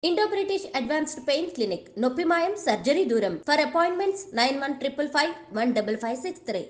Indo British advanced pain clinic నొప్పి మాయం surgery దూరం ఫర్ అపాయింట్మెంట్స్ 9155515563.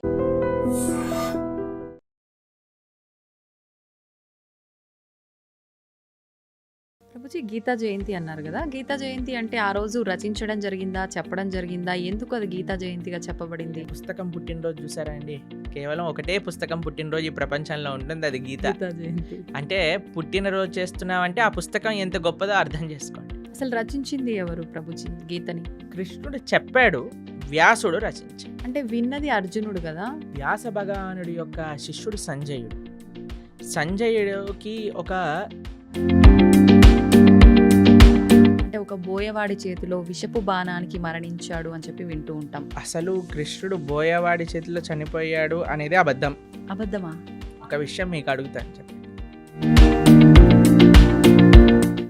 ప్రభుజీ గీతా జయంతి అన్నారు కదా, గీతా జయంతి అంటే ఆ రోజు రచించడం జరిగిందా, చెప్పడం జరిగిందా, ఎందుకు అది గీతా జయంతిగా చెప్పబడింది? పుస్తకం పుట్టినరోజు చూసారా అండి? కేవలం ఒకటే పుస్తకం పుట్టినరోజు ఈ ప్రపంచంలో ఉంటుంది, అది గీత. గీతా జయంతి అంటే పుట్టినరోజు చేస్తున్నామంటే ఆ పుస్తకం ఎంత గొప్పదో అర్థం చేసుకోండి. అసలు రచించింది ఎవరు ప్రభుజీ గీతని? కృష్ణుడు చెప్పాడు, వ్యాసుడు రచించాడు. అంటే విన్నది అర్జునుడు కదా. వ్యాస భగవానుడి యొక్క శిష్యుడు సంజయుడు. సంజయుడికి అంటే ఒక బోయవాడి చేతిలో విషపు బాణానికి మరణించాడు అని చెప్పి వింటూ ఉంటాం. అసలు కృష్ణుడు బోయవాడి చేతిలో చనిపోయాడు అనేది అబద్ధం. అబద్ధమా? ఒక విషయం మీకు అడుగుతాను చెప్పండి.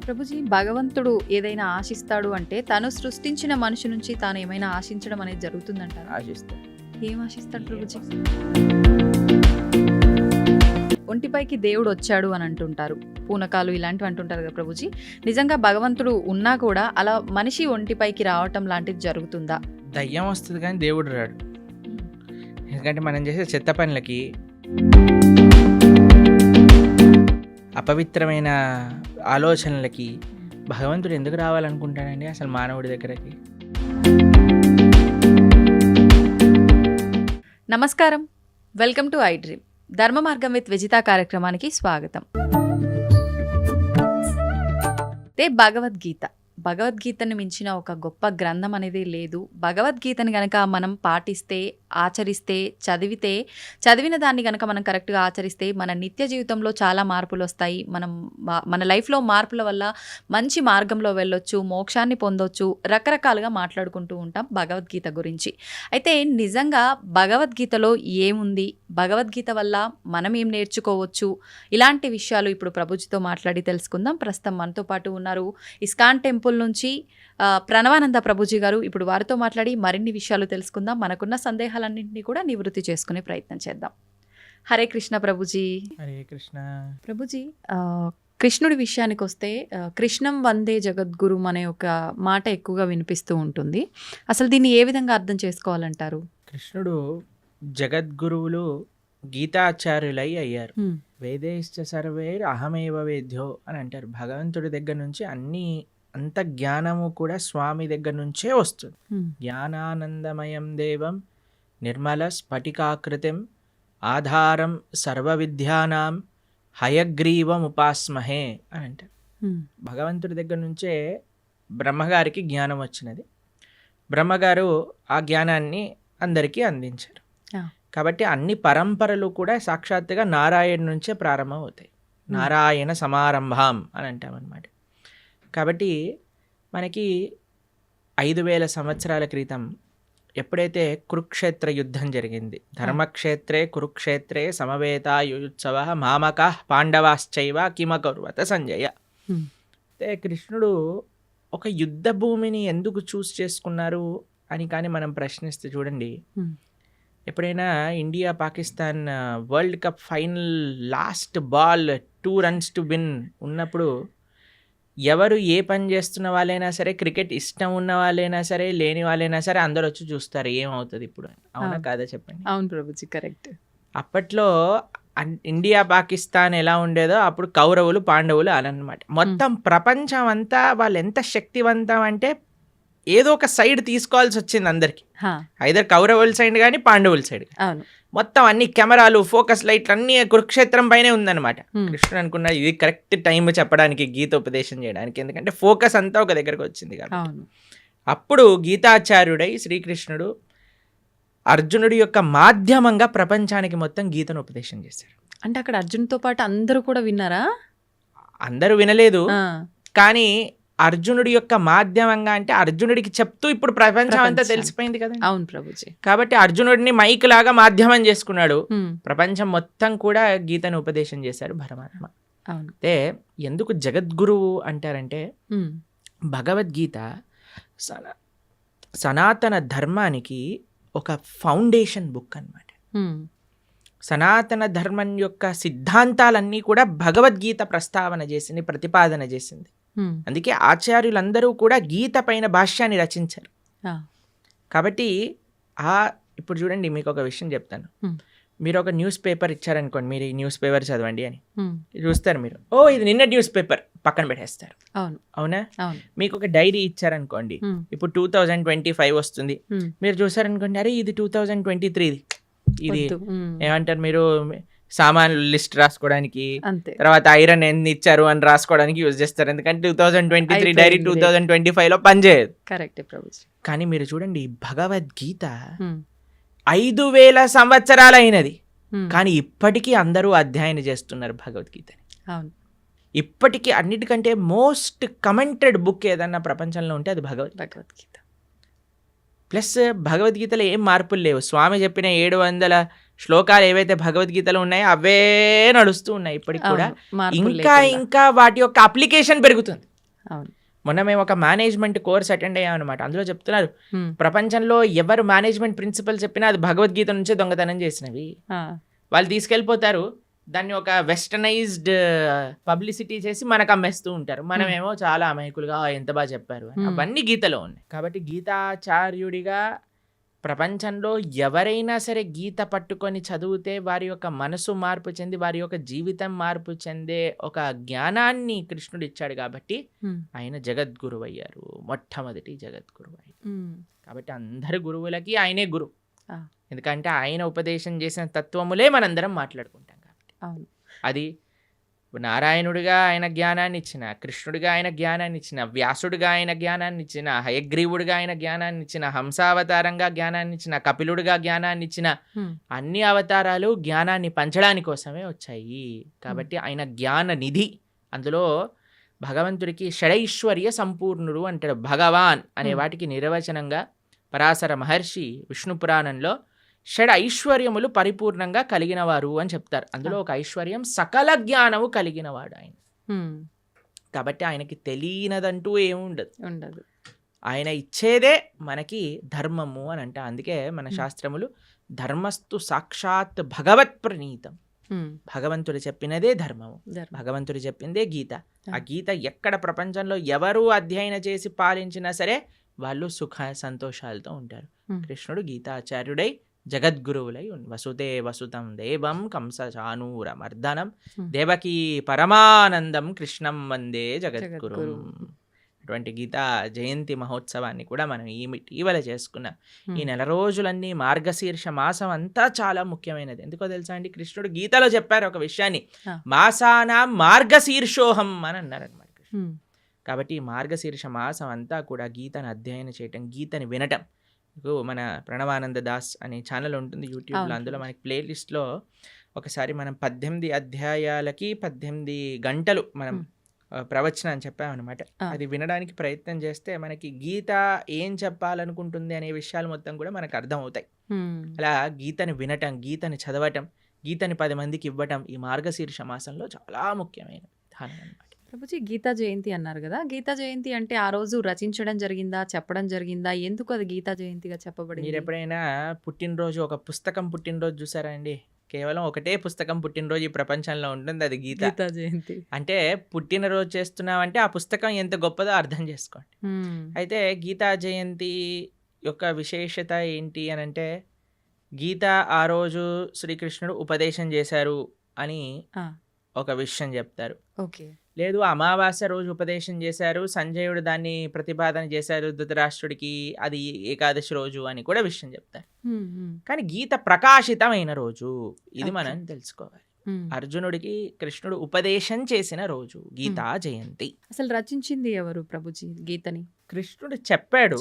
ప్రభుజీ, భగవంతుడు ఏదైనా ఆశిస్తాడు అంటే తను సృష్టించిన మనిషి నుంచి తాను ఏమైనా ఆశించడం అనేది జరుగుతుందంటారా? ఆశిస్తాను. ఏం ఆశిస్తాడు ప్రభుజీ? ఒంటిపైకి దేవుడు వచ్చాడు అని అంటుంటారు, పూనకాలు ఇలాంటివి అంటుంటారు కదా ప్రభుజీ. నిజంగా భగవంతుడు ఉన్నా కూడా అలా మనిషి ఒంటిపైకి రావటం లాంటిది జరుగుతుందా? దయ్యం వస్తుంది కానీ దేవుడు రాడు. ఎందుకంటే మనం చేసే చెత్త పనులకి, అపవిత్రమైన ఆలోచనలకి భగవంతుడు ఎందుకు రావాలనుకుంటాడండి అసలు మానవుడి దగ్గరకి? నమస్కారం, వెల్కమ్ టు ఐ డ్రీమ్. ధర్మ మార్గం విత్ విజిత కార్యక్రమానికి స్వాగతం. భగవద్గీతను మించిన ఒక గొప్ప గ్రంథం అనేది లేదు. భగవద్గీతని గనక మనం పాటిస్తే, ఆచరిస్తే, చదివిన దాన్ని గనక మనం కరెక్ట్గా ఆచరిస్తే మన నిత్య జీవితంలో చాలా మార్పులు వస్తాయి. మన లైఫ్లో మార్పుల వల్ల మంచి మార్గంలో వెళ్ళొచ్చు, మోక్షాన్ని పొందొచ్చు. రకరకాలుగా మాట్లాడుకుంటూ ఉంటాం భగవద్గీత గురించి. అయితే నిజంగా భగవద్గీతలో ఏముంది, భగవద్గీత వల్ల మనం ఏం నేర్చుకోవచ్చు, ఇలాంటి విషయాలు ఇప్పుడు ప్రభుజీతో మాట్లాడి తెలుసుకుందాం. ప్రస్తుతం మనతో పాటు ఉన్నారు ఇస్కాన్ టెంపుల్ నుంచి ప్రణవానంద ప్రభుజీ గారు. ఇప్పుడు వారితో మాట్లాడి మరిన్ని విషయాలు తెలుసుకుందాం. మనకున్న సందేహాలన్నింటినీ కూడా నివృత్తి చేసుకునే ప్రయత్నం చేద్దాం. హరే కృష్ణ ప్రభుజీ. హరే కృష్ణ ప్రభుజీ, కృష్ణుడి విషయానికి వస్తే కృష్ణం వందే జగద్గురు అనే ఒక మాట ఎక్కువగా వినిపిస్తూ ఉంటుంది. అసలు దీన్ని ఏ విధంగా అర్థం చేసుకోవాలంటారు? కృష్ణుడు జగద్గురువులు గీతాచార్యులై అయ్యారు. వేదేశ్చ సర్వేర్ అహమేవ వేద్యో అని అంటారు. భగవంతుడి దగ్గర నుంచి అంత జ్ఞానము కూడా స్వామి దగ్గర నుంచే వస్తుంది. జ్ఞానానందమయం దేవం నిర్మల స్ఫటికాకృతిం ఆధారం సర్వ విద్యానాం హయగ్రీవం ఉపాస్మహే అని అంటారు. భగవంతుడి దగ్గర నుంచే బ్రహ్మగారికి జ్ఞానం వచ్చినది. బ్రహ్మగారు ఆ జ్ఞానాన్ని అందరికీ అందించారు. కాబట్టి అన్ని పరంపరలు కూడా సాక్షాత్తుగా నారాయణ నుంచే ప్రారంభం అవుతాయి. నారాయణ సమారంభం అని అంటామన్నమాట. కాబట్టి మనకి 5000 సంవత్సరాల క్రితం ఎప్పుడైతే కురుక్షేత్ర యుద్ధం జరిగింది, ధర్మక్షేత్రే కురుక్షేత్రే సమవేతాయుత్సవ మామక పాండవాశ్చైవ కిమకర్వత సంజయ. అయితే కృష్ణుడు ఒక యుద్ధ భూమిని ఎందుకు చూస్ చేసుకున్నారు అని కానీ మనం ప్రశ్నిస్తే చూడండి, ఎప్పుడైనా India Pakistan world cup final last ball 2 runs to win ఉన్నప్పుడు ఎవరు ఏ పని చేస్తున్న వాళ్ళైనా సరే, క్రికెట్ ఇష్టం ఉన్న వాళ్ళైనా సరే, లేని వాళ్ళైనా సరే అందరూ వచ్చి చూస్తారు ఏమవుతుంది ఇప్పుడు. అవునా కాదా చెప్పండి? అవును ప్రభుజీ, కరెక్ట్. అప్పట్లో ఇండియా పాకిస్తాన్ ఎలా ఉండేదో అప్పుడు కౌరవులు పాండవులు అలన్నమాట. మొత్తం ప్రపంచం అంతా వాళ్ళు ఎంత శక్తివంతం అంటే ఏదో ఒక సైడ్ తీసుకోవాల్సి వచ్చింది అందరికి. ఐదర్ కౌరవుల సైడ్ కానీ పాండవుల సైడ్. మొత్తం అన్ని కెమెరాలు, ఫోకస్ లైట్లు అన్ని కురుక్షేత్రం పైనే ఉందన్నమాట. కృష్ణుడు అనుకున్నాడు ఇది కరెక్ట్ టైం చెప్పడానికి, గీత ఉపదేశం చేయడానికి, ఎందుకంటే ఫోకస్ అంతా ఒక దగ్గరకు వచ్చింది కాబట్టి. అప్పుడు గీతాచార్యుడై శ్రీకృష్ణుడు అర్జునుడి యొక్క మాధ్యమంగా ప్రపంచానికి మొత్తం గీతను ఉపదేశం చేశారు. అంటే అక్కడ అర్జునుడితో పాటు అందరూ కూడా విన్నారా? అందరూ వినలేదు, కానీ అర్జునుడి యొక్క మాధ్యమంగా, అంటే అర్జునుడికి చెప్తూ ఇప్పుడు ప్రపంచం అంతా తెలిసిపోయింది కదా. అవును ప్రభుజీ. కాబట్టి అర్జునుడిని మైక్ లాగా మాధ్యమం చేసుకున్నాడు. ప్రపంచం మొత్తం కూడా గీతను ఉపదేశం చేశాడు పరమాత్మ. అయితే ఎందుకు జగద్గురువు అంటారంటే, భగవద్గీత సనాతన ధర్మానికి ఒక ఫౌండేషన్ బుక్ అన్నమాట. సనాతన ధర్మం యొక్క సిద్ధాంతాలన్నీ కూడా భగవద్గీత ప్రస్తావన చేసింది, ప్రతిపాదన చేసింది. అందుకే ఆచార్యులందరూ కూడా గీత పైన భాష్యాన్ని రచించారు. కాబట్టి ఇప్పుడు చూడండి, మీకు ఒక విషయం చెప్తాను. మీరు ఒక న్యూస్ పేపర్ ఇచ్చారనుకోండి, మీరు ఈ న్యూస్ పేపర్ చదవండి అని చూస్తారు. మీరు ఇది నిన్న న్యూస్ పేపర్ పక్కన పెట్టేస్తారు. అవునా? మీకు ఒక డైరీ ఇచ్చారనుకోండి, ఇప్పుడు 2025 వస్తుంది, మీరు చూసారనుకోండి, అరే ఇది 2023, ఇది ఏమంటారు, మీరు సామాన్లు లిస్ట్ రాసుకోవడానికి, తర్వాత ఐరన్ ఎన్ని ఇచ్చారు అని రాసుకోవడానికి యూజ్ చేస్తారు. ఎందుకంటే 2023 డైరీ 2025 లో పనిచేయదు. కానీ మీరు చూడండి, భగవద్గీత 5000 సంవత్సరాలు అయినది, కానీ ఇప్పటికీ అందరూ అధ్యయనం చేస్తున్నారు భగవద్గీతని. ఇప్పటికీ అన్నిటికంటే మోస్ట్ కమెంటెడ్ బుక్ ఏదన్నా ప్రపంచంలో ఉంటే అది భగవద్గీత. ప్లస్ భగవద్గీతలో ఏం మార్పులు లేవు. స్వామి చెప్పిన 700 శ్లోకాలు ఏవైతే భగవద్గీతలో ఉన్నాయో అవే నడుస్తూ ఉన్నాయి ఇప్పటికి కూడా. ఇంకా వాటి యొక్క అప్లికేషన్ పెరుగుతుంది. మొన్న మేము ఒక మేనేజ్మెంట్ కోర్స్ అటెండ్ అయ్యామన్నమాట. అందులో చెప్తున్నారు, ప్రపంచంలో ఎవరు మేనేజ్మెంట్ ప్రిన్సిపల్ చెప్పినా అది భగవద్గీత నుంచే దొంగతనం చేసినవి. వాళ్ళు తీసుకెళ్ళిపోతారు, దాన్ని ఒక వెస్టర్నైజ్డ్ పబ్లిసిటీ చేసి మనకు అమ్మేస్తూ ఉంటారు. మనమేమో చాలా అమాయకులుగా ఎంత బాగా చెప్పారు. అవన్నీ గీతలో ఉన్నాయి. కాబట్టి గీతాచార్యుడిగా ప్రపంచంలో ఎవరైనా సరే గీత పట్టుకొని చదివితే వారి యొక్క మనసు మార్పు చెంది, వారి యొక్క జీవితం మార్పు చెందే ఒక జ్ఞానాన్ని కృష్ణుడు ఇచ్చాడు. కాబట్టి ఆయన జగద్గురువు అయ్యారు, మొట్టమొదటి జగద్గురువు అయ్యారు. కాబట్టి అందరు గురువులకి ఆయనే గురువు. ఎందుకంటే ఆయన ఉపదేశం చేసిన తత్వములే మనందరం మాట్లాడుకుంటాం. కాబట్టి అది నారాయణుడిగా ఆయన జ్ఞానాన్ని ఇచ్చిన, కృష్ణుడిగా ఆయన జ్ఞానాన్ని ఇచ్చిన, వ్యాసుడిగా ఆయన జ్ఞానాన్ని ఇచ్చిన, హయగ్రీవుడిగా ఆయన జ్ఞానాన్ని ఇచ్చిన, హంసావతారంగా జ్ఞానాన్ని ఇచ్చిన, కపిలుడిగా జ్ఞానాన్ని ఇచ్చిన, అన్ని అవతారాలు జ్ఞానాన్ని పంచడానికి కోసమే వచ్చాయి. కాబట్టి ఆయన జ్ఞాన నిధి. అందులో భగవంతుడికి షడైశ్వర్య సంపూర్ణుడు అంటాడు. భగవాన్ అనే వాటికి నిర్వచనంగా పరాశర మహర్షి విష్ణు పురాణంలో షడ్ ఐశ్వర్యములు పరిపూర్ణంగా కలిగినవారు అని చెప్తారు. అందులో ఒక ఐశ్వర్యం సకల జ్ఞానము కలిగినవాడు ఆయన. కాబట్టి ఆయనకి తెలియనదంటూ ఏముండదు. ఆయన ఇచ్చేదే మనకి ధర్మము అని అంట. అందుకే మన శాస్త్రములు ధర్మస్తు సాక్షాత్ భగవత్ ప్రణీతం. భగవంతుడు చెప్పినదే ధర్మము, భగవంతుడు చెప్పిందే గీత. ఆ గీత ఎక్కడ ప్రపంచంలో ఎవరు అధ్యయనం చేసి పాలించినా సరే వాళ్ళు సుఖ సంతోషాలతో ఉంటారు. కృష్ణుడు గీతాచార్యుడై జగద్గురువులై వసుదే వసుతం దేవం కంస చానూర మర్దనం దేవకీ పరమానందం కృష్ణం వందే జగద్గురు. అటువంటి గీతా జయంతి మహోత్సవాన్ని కూడా మనం ఇటీవల చేసుకున్నాం. ఈ నెల రోజులన్నీ మార్గశీర్ష మాసం అంతా చాలా ముఖ్యమైనది. ఎందుకో తెలుసా అండి, కృష్ణుడు గీతలో చెప్పారు ఒక విషయాన్ని, మాసానా మార్గశీర్షోహం అని అన్నారనమాట. కాబట్టి ఈ మార్గశీర్ష మాసం అంతా కూడా గీతను అధ్యయనం చేయటం, గీతని వినటం. మన ప్రణవానంద దాస్ అనే ఛానల్ ఉంటుంది యూట్యూబ్లో. అందులో మనకి ప్లేలిస్ట్లో ఒకసారి మనం 18 అధ్యాయాలకి 18 గంటలు మనం ప్రవచనం అని చెప్పామన్నమాట. అది వినడానికి ప్రయత్నం చేస్తే మనకి గీత ఏం చెప్పాలనుకుంటుంది అనే విషయాలు మొత్తం కూడా మనకు అర్థమవుతాయి. అలా గీతని వినటం, గీతని చదవటం, గీతని 10 మందికి ఇవ్వటం ఈ మార్గశీర్ష మాసంలో చాలా ముఖ్యమైన విధానం అన్నమాట. ప్రభుజీ, గీతా జయంతి అన్నారు కదా, గీతా జయంతి అంటే ఆ రోజు రచించడం జరిగిందా, చెప్పడం జరిగిందా, ఎందుకు అది గీతా జయంతిగా చెప్పబడింది? మీరు ఎప్పుడైనా పుట్టినరోజు, ఒక పుస్తకం పుట్టినరోజు చూసారా అండి? కేవలం ఒకటే పుస్తకం పుట్టినరోజు ఈ ప్రపంచంలో ఉంటుంది, అది గీతా జయంతి. అంటే పుట్టినరోజు చేస్తున్నామంటే ఆ పుస్తకం ఎంత గొప్పదో అర్థం చేసుకోండి. అయితే గీతా జయంతి యొక్క విశేషత ఏంటి అని అంటే, గీత ఆ రోజు శ్రీకృష్ణుడు ఉపదేశం చేశారు అని ఒక విషయం చెప్తారు. లేదు, అమావాస్య రోజు ఉపదేశం చేశారు, సంజయుడు దాన్ని ప్రతిపాదన చేశారు ధృతరాష్ట్రుడికి, అది ఏకాదశి రోజు అని కూడా విషయం చెప్తారు. కానీ గీత ప్రకాశితమైన రోజు ఇది మనం తెలుసుకోవాలి. అర్జునుడికి కృష్ణుడు ఉపదేశం చేసిన రోజు గీతా జయంతి. అసలు రచించింది ఎవరు ప్రభుజీ గీతని? కృష్ణుడు చెప్పాడు,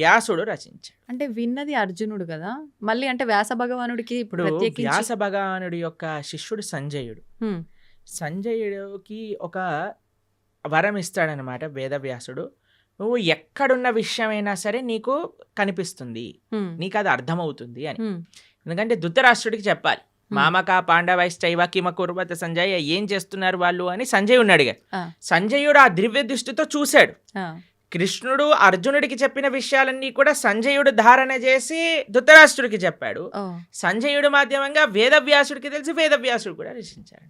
వ్యాసుడు రచించాడు. అంటే విన్నది అర్జునుడు కదా, మళ్ళీ అంటే వ్యాస భగవానుడికి ఇప్పుడు వ్యాస భగవానుడి యొక్క శిష్యుడు సంజయుడు. సంజయుడికి ఒక వరం ఇస్తాడనమాట వేదవ్యాసుడు. నువ్వు ఎక్కడున్న విషయమైనా సరే నీకు కనిపిస్తుంది, నీకు అది అర్థమవుతుంది అని. ఎందుకంటే ధృతరాష్ట్రుడికి చెప్పాలి, మామక పాండవైశ్చైవ కిమ కుర్వత సంజయ్, ఏం చేస్తున్నారు వాళ్ళు అని సంజయుడిని అడిగారు. సంజయుడు ఆ దివ్య దృష్టితో చూశాడు. కృష్ణుడు అర్జునుడికి చెప్పిన విషయాలన్నీ కూడా సంజయుడు ధారణ చేసి ధృతరాష్ట్రుడికి చెప్పాడు. సంజయుడు మాధ్యమంగా వేదవ్యాసుడికి తెలిసి వేదవ్యాసుడు కూడా రచించాడు.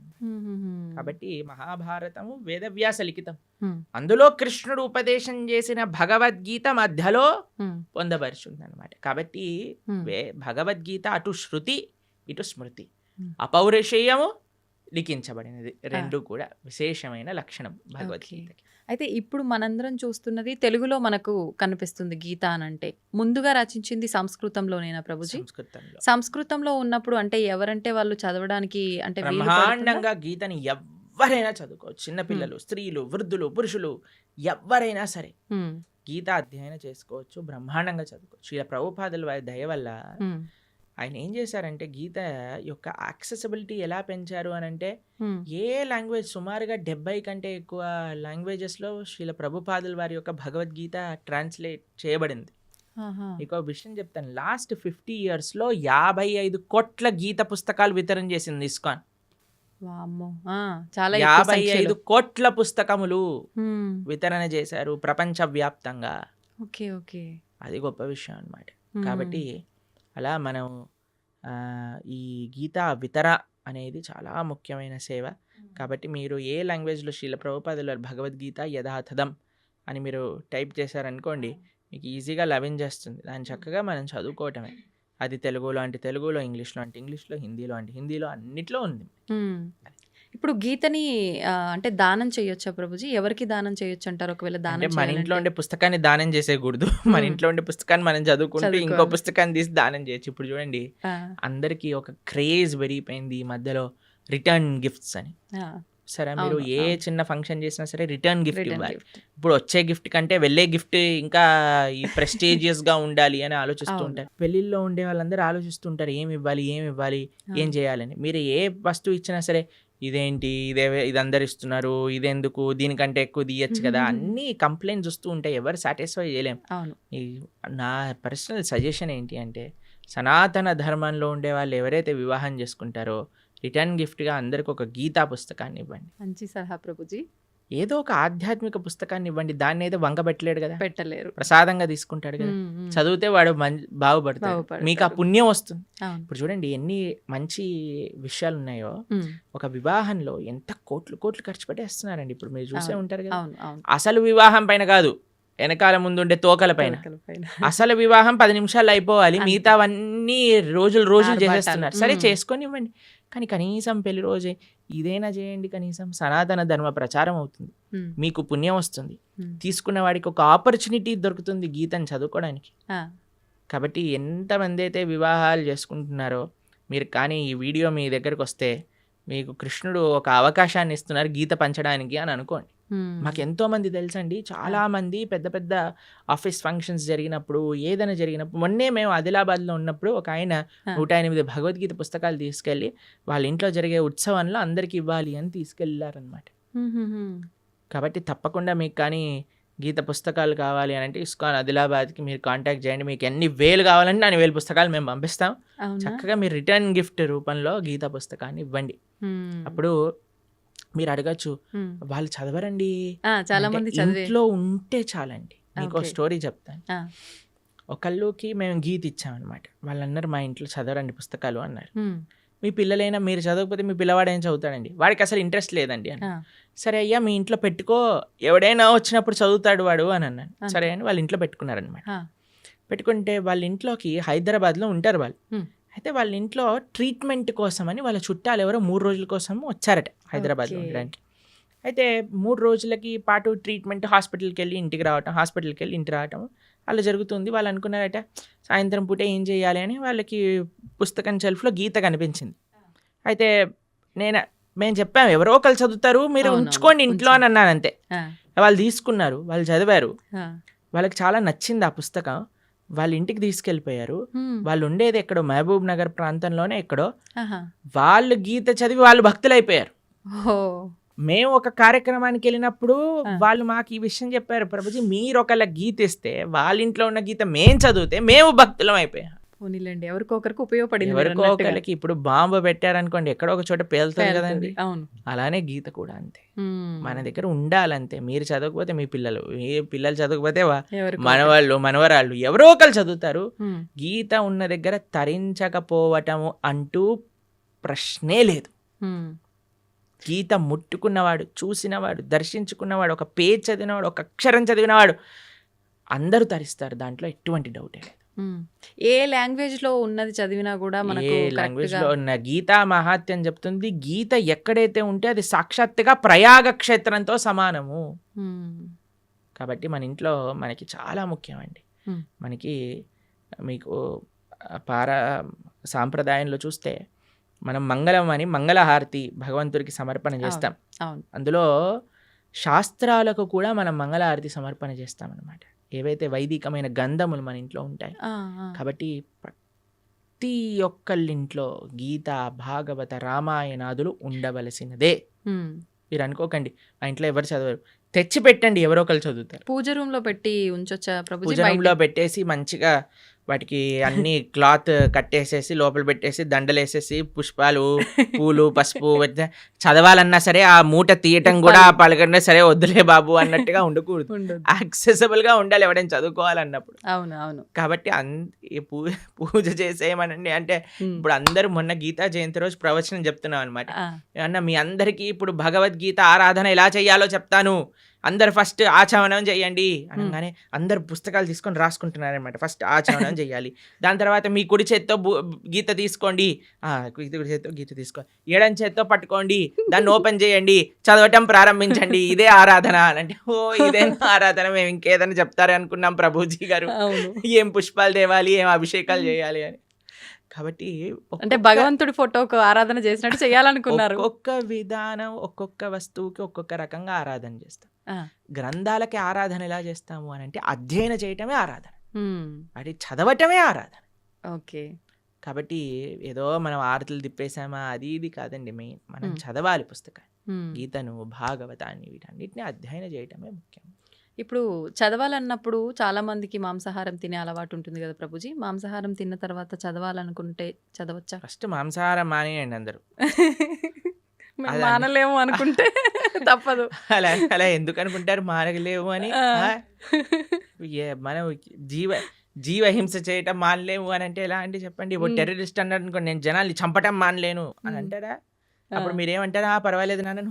కాబట్టి మహాభారతము వేదవ్యాస లిఖితం. Hmm. అందులో కృష్ణుడు ఉపదేశం చేసిన భగవద్గీత మధ్యలో Hmm. పొందపరుచుంది అనమాట. కాబట్టి Hmm. భగవద్గీత అటు శృతి ఇటు స్మృతి, Hmm. అపౌరుషేయము లిఖించబడినది. రెండు కూడా విశేషమైన లక్షణం భగవద్గీతకి. అయితే ఇప్పుడు మనందరం చూస్తున్నది తెలుగులో మనకు కనిపిస్తుంది గీత అనంటే. ముందుగా రచించింది సంస్కృతంలోనేనా ప్రభుజీ? సంస్కృతంలో సంస్కృతంలో ఉన్నప్పుడు అంటే ఎవరంటే వాళ్ళు చదవడానికి అంటే వీలు పడుతుందా? బ్రహ్మాండంగా గీతని ఎవ్వరైనా చదువుకోవచ్చు. చిన్నపిల్లలు, స్త్రీలు, వృద్ధులు, పురుషులు ఎవ్వరైనా సరే Hmm. గీత అధ్యయనం చేసుకోవచ్చు, బ్రహ్మాండంగా చదువుకోవచ్చు. ఇలా ప్రభుపాదుల వారి దయ వల్ల Hmm. ఆయన ఏం చేశారంటే గీత యొక్క యాక్సెసిబిలిటీ ఎలా పెంచారు అని అంటే, Hmm. ఏ లాంగ్వేజ్ సుమారుగా 70 కంటే ఎక్కువ లాంగ్వేజెస్లో శ్రీల ప్రభుపాదుల వారి యొక్క భగవద్గీత ట్రాన్స్లేట్ చేయబడింది. ఆహా. మీకు విషయం చెప్తాను, లాస్ట్ 50 yearsలో 55 కోట్ల గీత పుస్తకాలు వితరణ చేసింది ఇస్కాన్. వామ్మో. చాలా ఎక్కువ 55 సంఖ్యలో. కోట్ల పుస్తకములు Hmm. వితరణ చేశారు ప్రపంచవ్యాప్తంగా. Okay okay. అది గొప్ప విషయం అన్నమాట. Hmm. కాబట్టి అలా మనం ఈ గీత వితర అనేది చాలా ముఖ్యమైన సేవ. కాబట్టి మీరు ఏ లాంగ్వేజ్లో శ్రీల ప్రభుపాదుల వారి భగవద్గీత యథాతథం అని మీరు టైప్ చేశారనుకోండి, మీకు ఈజీగా లభించేస్తుంది. దాన్ని చక్కగా మనం చదువుకోవటమే. అది తెలుగులో అంటే తెలుగులో, ఇంగ్లీష్లో అంటే ఇంగ్లీష్లో, హిందీలో అంటే హిందీలో, అన్నిట్లో ఉంది. Hmm. ఇప్పుడు గీతని అంటే దానం చేయొచ్చా ప్రభుజీ? ఎవరికి దానం చేయొచ్చు అంటారు ఒకవేళ అంటే దానం మన ఇంట్లో చేయాలంటే? ఉండే పుస్తకాన్ని దానం చేసేయకూడదు. మన ఇంట్లో ఉండే పుస్తకాన్ని మనం చదువుకుంటూ ఇంకో చదువుకోవాలి. పుస్తకాన్ని తీసి దానం చేయొచ్చు. ఇప్పుడు చూడండి, ఆ, అందరికీ ఒక క్రేజ్ పెరిగిపోయింది ఈ మధ్యలో రిటర్న్ గిఫ్ట్స్ అని. ఆ, సరే, మీరు అవును, ఏ అవును. చిన్న ఫంక్షన్ చేసినా సరే రిటర్న్ గిఫ్ట్ రిటర్న్ ఇవ్వాలి. గిఫ్ట్. ఇప్పుడు వచ్చే గిఫ్ట్ కంటే వెళ్ళే గిఫ్ట్ ఇంకా ఈ ప్రెస్టీజియస్ గా ఉండాలి అని ఆలోచిస్తూ అవును. ఉంటారు. పెళ్లిల్లో ఉండే వాళ్ళందరూ ఆలోచిస్తుంటారు ఏం ఇవ్వాలి, ఏం చేయాలని. మీరు ఏ వస్తువు ఇచ్చినా సరే ఇదేంటి, ఇది అందరు ఇస్తున్నారు, ఇదెందుకు, దీనికంటే ఎక్కువ తీయచ్చు కదా, అన్ని కంప్లైంట్స్ వస్తూ ఉంటాయి. ఎవరు సాటిస్ఫై చేయలేం. అవును. నా పర్సనల్ సజెషన్ ఏంటి అంటే, సనాతన ధర్మంలో ఉండే వాళ్ళు ఎవరైతే వివాహం చేసుకుంటారో రిటర్న్ గిఫ్ట్గా అందరికి ఒక గీతా పుస్తకాన్ని ఇవ్వండి. మంచి సలహా ప్రభుజీ. ఏదో ఒక ఆధ్యాత్మిక పుస్తకాన్ని ఇవ్వండి. దాన్ని అయితే వంగబెట్టలేడు కదా, పెట్టలేరు. ప్రసాదంగా తీసుకుంటాడు కదా. Hmm, hmm. చదివితే వాడు బాగుపడతాడు, బాగుపడతాడు. మీకు ఆ పుణ్యం వస్తుంది. అవును. ఇప్పుడు చూడండి ఎన్ని మంచి విషయాలు ఉన్నాయో. Hmm. ఒక వివాహంలో ఎంత కోట్లు ఖర్చు పెట్టేస్తున్నారండి. ఇప్పుడు మీరు చూసే అవును. ఉంటారు కదా. అవును అవును. అసలు వివాహం పైన కాదు, వెనకాల ముందుండే తోకల పైన. తోకల పైన. అసలు వివాహం 10 నిమిషాలు అయిపోవాలి, అంతే. మిగతావన్నీ రోజులు ఆర్భాటాలు. చేసేస్తున్నారు. సరే, మ్మ్. చేసుకొని ఇవ్వండి, కానీ కనీసం పెళ్లి రోజే ఇదైనా చేయండి. కనీసం సనాతన ధర్మ ప్రచారం అవుతుంది, Hmm. మీకు పుణ్యం వస్తుంది, Hmm. తీసుకున్న వాడికి ఒక ఆపర్చునిటీ దొరుకుతుంది గీతను చదువుకోవడానికి. ఆ, కాబట్టి ఎంతమంది అయితే వివాహాలు చేసుకుంటున్నారో మీరు, కానీ ఈ వీడియో మీ దగ్గరకు వస్తే మీకు కృష్ణుడు ఒక అవకాశాన్ని ఇస్తున్నారు గీత పంచడానికి అని అనుకోండి. hmm. మాకు ఎంతో మంది తెలుసండి, చాలా మంది పెద్ద పెద్ద ఆఫీస్ ఫంక్షన్స్ జరిగినప్పుడు, ఏదైనా జరిగినప్పుడు, మొన్నే మేము ఆదిలాబాద్లో ఉన్నప్పుడు ఒక ఆయన 108 భగవద్గీత పుస్తకాలు తీసుకెళ్ళి వాళ్ళ ఇంట్లో జరిగే ఉత్సవంలో అందరికి ఇవ్వాలి అని తీసుకెళ్ళారనమాట. Hmm, hmm, hmm. కాబట్టి తప్పకుండా మీకు కానీ గీత పుస్తకాలు కావాలి అని అంటే ఇస్కాన్ ఆదిలాబాద్కి మీరు కాంటాక్ట్ చేయండి. మీకు ఎన్ని వేలు కావాలంటే అన్ని వేలు పుస్తకాలు మేము పంపిస్తాం. అవునా? చక్కగా మీరు రిటర్న్ గిఫ్ట్ రూపంలో గీత పుస్తకాన్ని ఇవ్వండి. Hmm. అప్పుడు మీరు అడగచ్చు, Hmm. వాళ్ళు చదవరండి చాలా అంటే మంది చదివే. ఇంట్లో ఉంటే చాలండి. మీకు Okay. స్టోరీ చెప్తాను. ఆ, ఒకళ్ళకి మేము గీత ఇచ్చామన్నమాట. వాళ్ళు అన్నారు మా ఇంట్లో చదవరండి పుస్తకాలు అన్నారు. hmm. మీ పిల్లలైనా మీరు చదవకపోతే మీ పిల్లవాడు ఏం చదువుతాడండి, వాడికి అసలు ఇంట్రెస్ట్ లేదండి అని. ఆ, సరే అయ్యా మీ ఇంట్లో పెట్టుకో, ఎవడైనా వచ్చినప్పుడు చదువుతాడు వాడు అని అన్నాను. అంతే. సరే అని వాళ్ళ ఇంట్లో పెట్టుకున్నారనమాట. ఆ, పెట్టుకుంటే వాళ్ళ ఇంట్లోకి హైదరాబాద్లో ఉంటారు వాళ్ళు. Hmm. అయితే వాళ్ళ ఇంట్లో ట్రీట్మెంట్ కోసం అని వాళ్ళ చుట్టాలు ఎవరో 3 రోజుల కోసం వచ్చారట హైదరాబాద్లో Okay. ఉండడానికి. అయితే 3 రోజులకి పాటు ట్రీట్మెంట్, హాస్పిటల్కి వెళ్ళి ఇంటికి రావటం, హాస్పిటల్కి వెళ్ళి ఇంటికి రావటం అలా జరుగుతుంది. వాళ్ళు అనుకున్నారట సాయంత్రం పూట ఏం చేయాలి అని వాళ్ళకి పుస్తకం షెల్ఫ్లో గీత కనిపించింది. అయితే మేము చెప్పాము ఎవరో ఒకళ్ళు చదువుతారు, మీరు అవునవును, ఉంచుకోండి ఇంట్లో అని అన్నాను అంతే. ఆ, వాళ్ళు తీసుకున్నారు, వాళ్ళు చదివారు, ఆ. వాళ్ళకి చాలా నచ్చింది ఆ పుస్తకం. వాళ్ళ ఇంటికి తీసుకెళ్ళిపోయారు. Hmm. వాళ్ళు ఉండేది ఎక్కడో మహబూబ్ నగర్ ప్రాంతంలోనే ఎక్కడో. ఆహా. వాళ్ళు గీత చదివి వాళ్ళు భక్తులైపోయారు. ఓ. మేము ఒక కార్యక్రమానికి వెళ్ళినప్పుడు ఆ. వాళ్ళు మాకు ఈ విషయం చెప్పారు, ప్రభుజీ మీరు ఒకళ్ళ గీత ఇస్తే వాళ్ళ ఇంట్లో ఉన్న గీత మేం చదివితే మేము భక్తులం అయిపోయాం. పోనీలేండి, ఎవరికొకరికి ఉపయోగపడింది మీరు ఎవరికో అన్నట్టుగా. ఒకళ్ళకి ఇప్పుడు బాంబు పెట్టారనుకోండి ఎక్కడో ఒక చోట పేలుతుంది పేలుతుంది. కదండి, అవును. అలానే గీత కూడా అంతే. Hmm. మన దగ్గర ఉండాలంతే. మీరు చదవకపోతే మీ పిల్లలు, ఏ పిల్లలు చదవకపోతే ఎవరికో మనవాళ్ళు మనవరాళ్ళు ఎవరో ఒకళ్ళు చదువుతారు. Hmm. గీత ఉన్న దగ్గర తరించకపోవటము అంటూ ప్రశ్నే లేదు. Hmm. గీత ముట్టుకున్నవాడు, చూసినవాడు, దర్శించుకున్నవాడు, ఒక పేజ్ చదివినవాడు, ఒక అక్షరం చదివినవాడు అందరూ తరిస్తారు. దాంట్లో ఎటువంటి డౌటే లేదు. ఏ లాంగ్వేజ్ లో ఉన్నది చదివినా కూడా మనకు ఏ లాంగ్వేజ్ లో ఉన్న గీతా మహాత్యం చెప్తుంది. గీత ఎక్కడైతే ఉంటే అది సాక్షాత్తుగా ప్రయాగ క్షేత్రంతో సమానము. కాబట్టి మన ఇంట్లో మనకి చాలా ముఖ్యమండి. మనకి మీకు సాంప్రదాయంలో చూస్తే మనం మంగళం అని మంగళహారతి భగవంతుడికి సమర్పణ చేస్తాం. అందులో శాస్త్రాలకు కూడా మనం మంగళహారతి సమర్పణ చేస్తాం అన్నమాట. ఏవైతే వైదికమైన గంధములు మన ఇంట్లో ఉంటాయి. కాబట్టి ప్రతి ఒక్కళ్ళింట్లో గీత, భాగవత, రామాయణాదులు ఉండవలసినదే. మీరు అనుకోకండి మా ఇంట్లో ఎవరు చదవరు, తెచ్చి పెట్టండి, ఎవరో ఒకరు చదువుతారు. పూజ రూమ్ లో పెట్టి ఉంచొచ్చా ప్రభుజీ? పూజ రూమ్ లో పెట్టేసి మంచిగా వాటికి అన్ని క్లాత్ కట్టేసేసి లోపల పెట్టేసి దండలేసేసి పుష్పాలు, పూలు, పసుపు చదవాలన్నా సరే ఆ మూట తీయటం కూడా పలకన్నా సరే వద్దులే బాబు అన్నట్టుగా ఉండకూడదు. యాక్సెసిబుల్ గా ఉండాలి ఎవడైనా చదువుకోవాలన్నప్పుడు. అవును. కాబట్టి పూజ చేసేయమనండి అంటే ఇప్పుడు అందరూ మొన్న గీతా జయంతి రోజు ప్రవచనం చెప్తున్నాం అనమాట. ఏమన్నా మీ అందరికీ ఇప్పుడు భగవద్గీత ఆరాధన ఎలా చేయాలో చెప్తాను, అందరు ఫస్ట్ ఆచమనం చేయండి అనగానే అందరు పుస్తకాలు తీసుకొని రాసుకుంటున్నారనమాట. ఫస్ట్ ఆచమనం చేయాలి, దాని తర్వాత మీ కుడి చేత్తో గీత తీసుకోండి, కుడి చేత్తో గీత తీసుకోండి, ఎడం చేత్తో పట్టుకోండి, దాన్ని ఓపెన్ చేయండి, చదవటం ప్రారంభించండి, ఇదే ఆరాధన అంటే ఓ ఇదే ఆరాధన, మేము ఇంకేదైనా చెప్తారు అనుకున్నాం ప్రభుజీ గారు, ఏం పుష్పాలు తేవాలి, ఏం అభిషేకాలు చేయాలి అని. కాబట్టి అంటే భగవంతుడి ఫోటోకు ఆరాధన చేసినట్టు చేయాలనుకున్నారు. ఒక్కొక్క విధానం ఒక్కొక్క వస్తువుకి ఒక్కొక్క రకంగా ఆరాధన చేస్తాం. గ్రంథాలకి ఆరాధన ఎలా చేస్తాము అని అంటే అధ్యయనం చేయటమే ఆరాధన, అది చదవటమే ఆరాధన. ఓకే. కాబట్టి ఏదో మనం ఆరతులు తిప్పేసామా అది ఇది కాదండి. మెయిన్ మనం చదవాలి పుస్తకాన్ని, గీతను, భాగవతాన్ని, వీటన్నిటిని అధ్యయనం చేయటమే ముఖ్యం. ఇప్పుడు చదవాలన్నప్పుడు చాలా మందికి మాంసాహారం తినే అలవాటు ఉంటుంది కదా ప్రభుజీ. మాంసాహారం తిన్న తర్వాత చదవాలనుకుంటే చదవచ్చా? ఫస్ట్ మాంసాహారం మానేయండి అందరూ. మానలేము అనుకుంటే తప్పదు. అలా ఎందుకు అనుకుంటారు మానలేము అని? మనం జీవహింస చేయటం మానలేము అని అంటే ఎలా అండి చెప్పండి? ఇప్పుడు టెర్రరిస్ట్ అన్నారు అనుకోండి, నేను జనాల్ని చంపటం మానలేను అని అంటారా? అప్పుడు మీరేమంటారా? పర్వాలేదు నాన్న,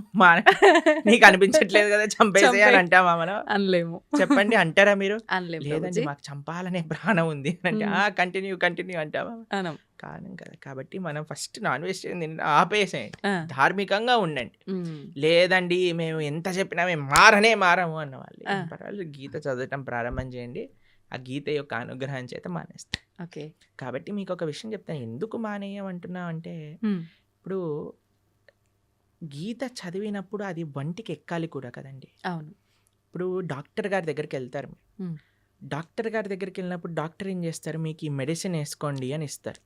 నీకు అనిపించట్లేదు కదా చంపేసే అని అంటామా మనం? అనలేము. చెప్పండి, అంటారా మీరు? అనలేము. లేదండి మాకు చంపాలనే ప్రాణం ఉంది అంటే కంటిన్యూ అంటావా? కాను కదా. కాబట్టి మనం ఫస్ట్ నాన్ వెజిటేరియన్ ఆపేసేయండి, ధార్మికంగా ఉండండి. లేదండి మేము ఎంత చెప్పినా మేము మారము అన్న వాళ్ళు పర్వాలేదు, గీత చదవటం ప్రారంభం చేయండి, ఆ గీత యొక్క అనుగ్రహం చేత మానేస్తాం. ఓకే. కాబట్టి మీకు ఒక విషయం చెప్తాను, ఎందుకు మానేయమంటున్నాం అంటే ఇప్పుడు గీత చదివినప్పుడు అది వంటికి ఎక్కాలి కూడా కదండి. అవును. ఇప్పుడు డాక్టర్ గారి దగ్గరికి వెళ్తారు, డాక్టర్ గారి దగ్గరికి వెళ్ళినప్పుడు డాక్టర్ ఏం చేస్తారు, మీకు ఈ మెడిసిన్ వేసుకోండి అని ఇస్తారు.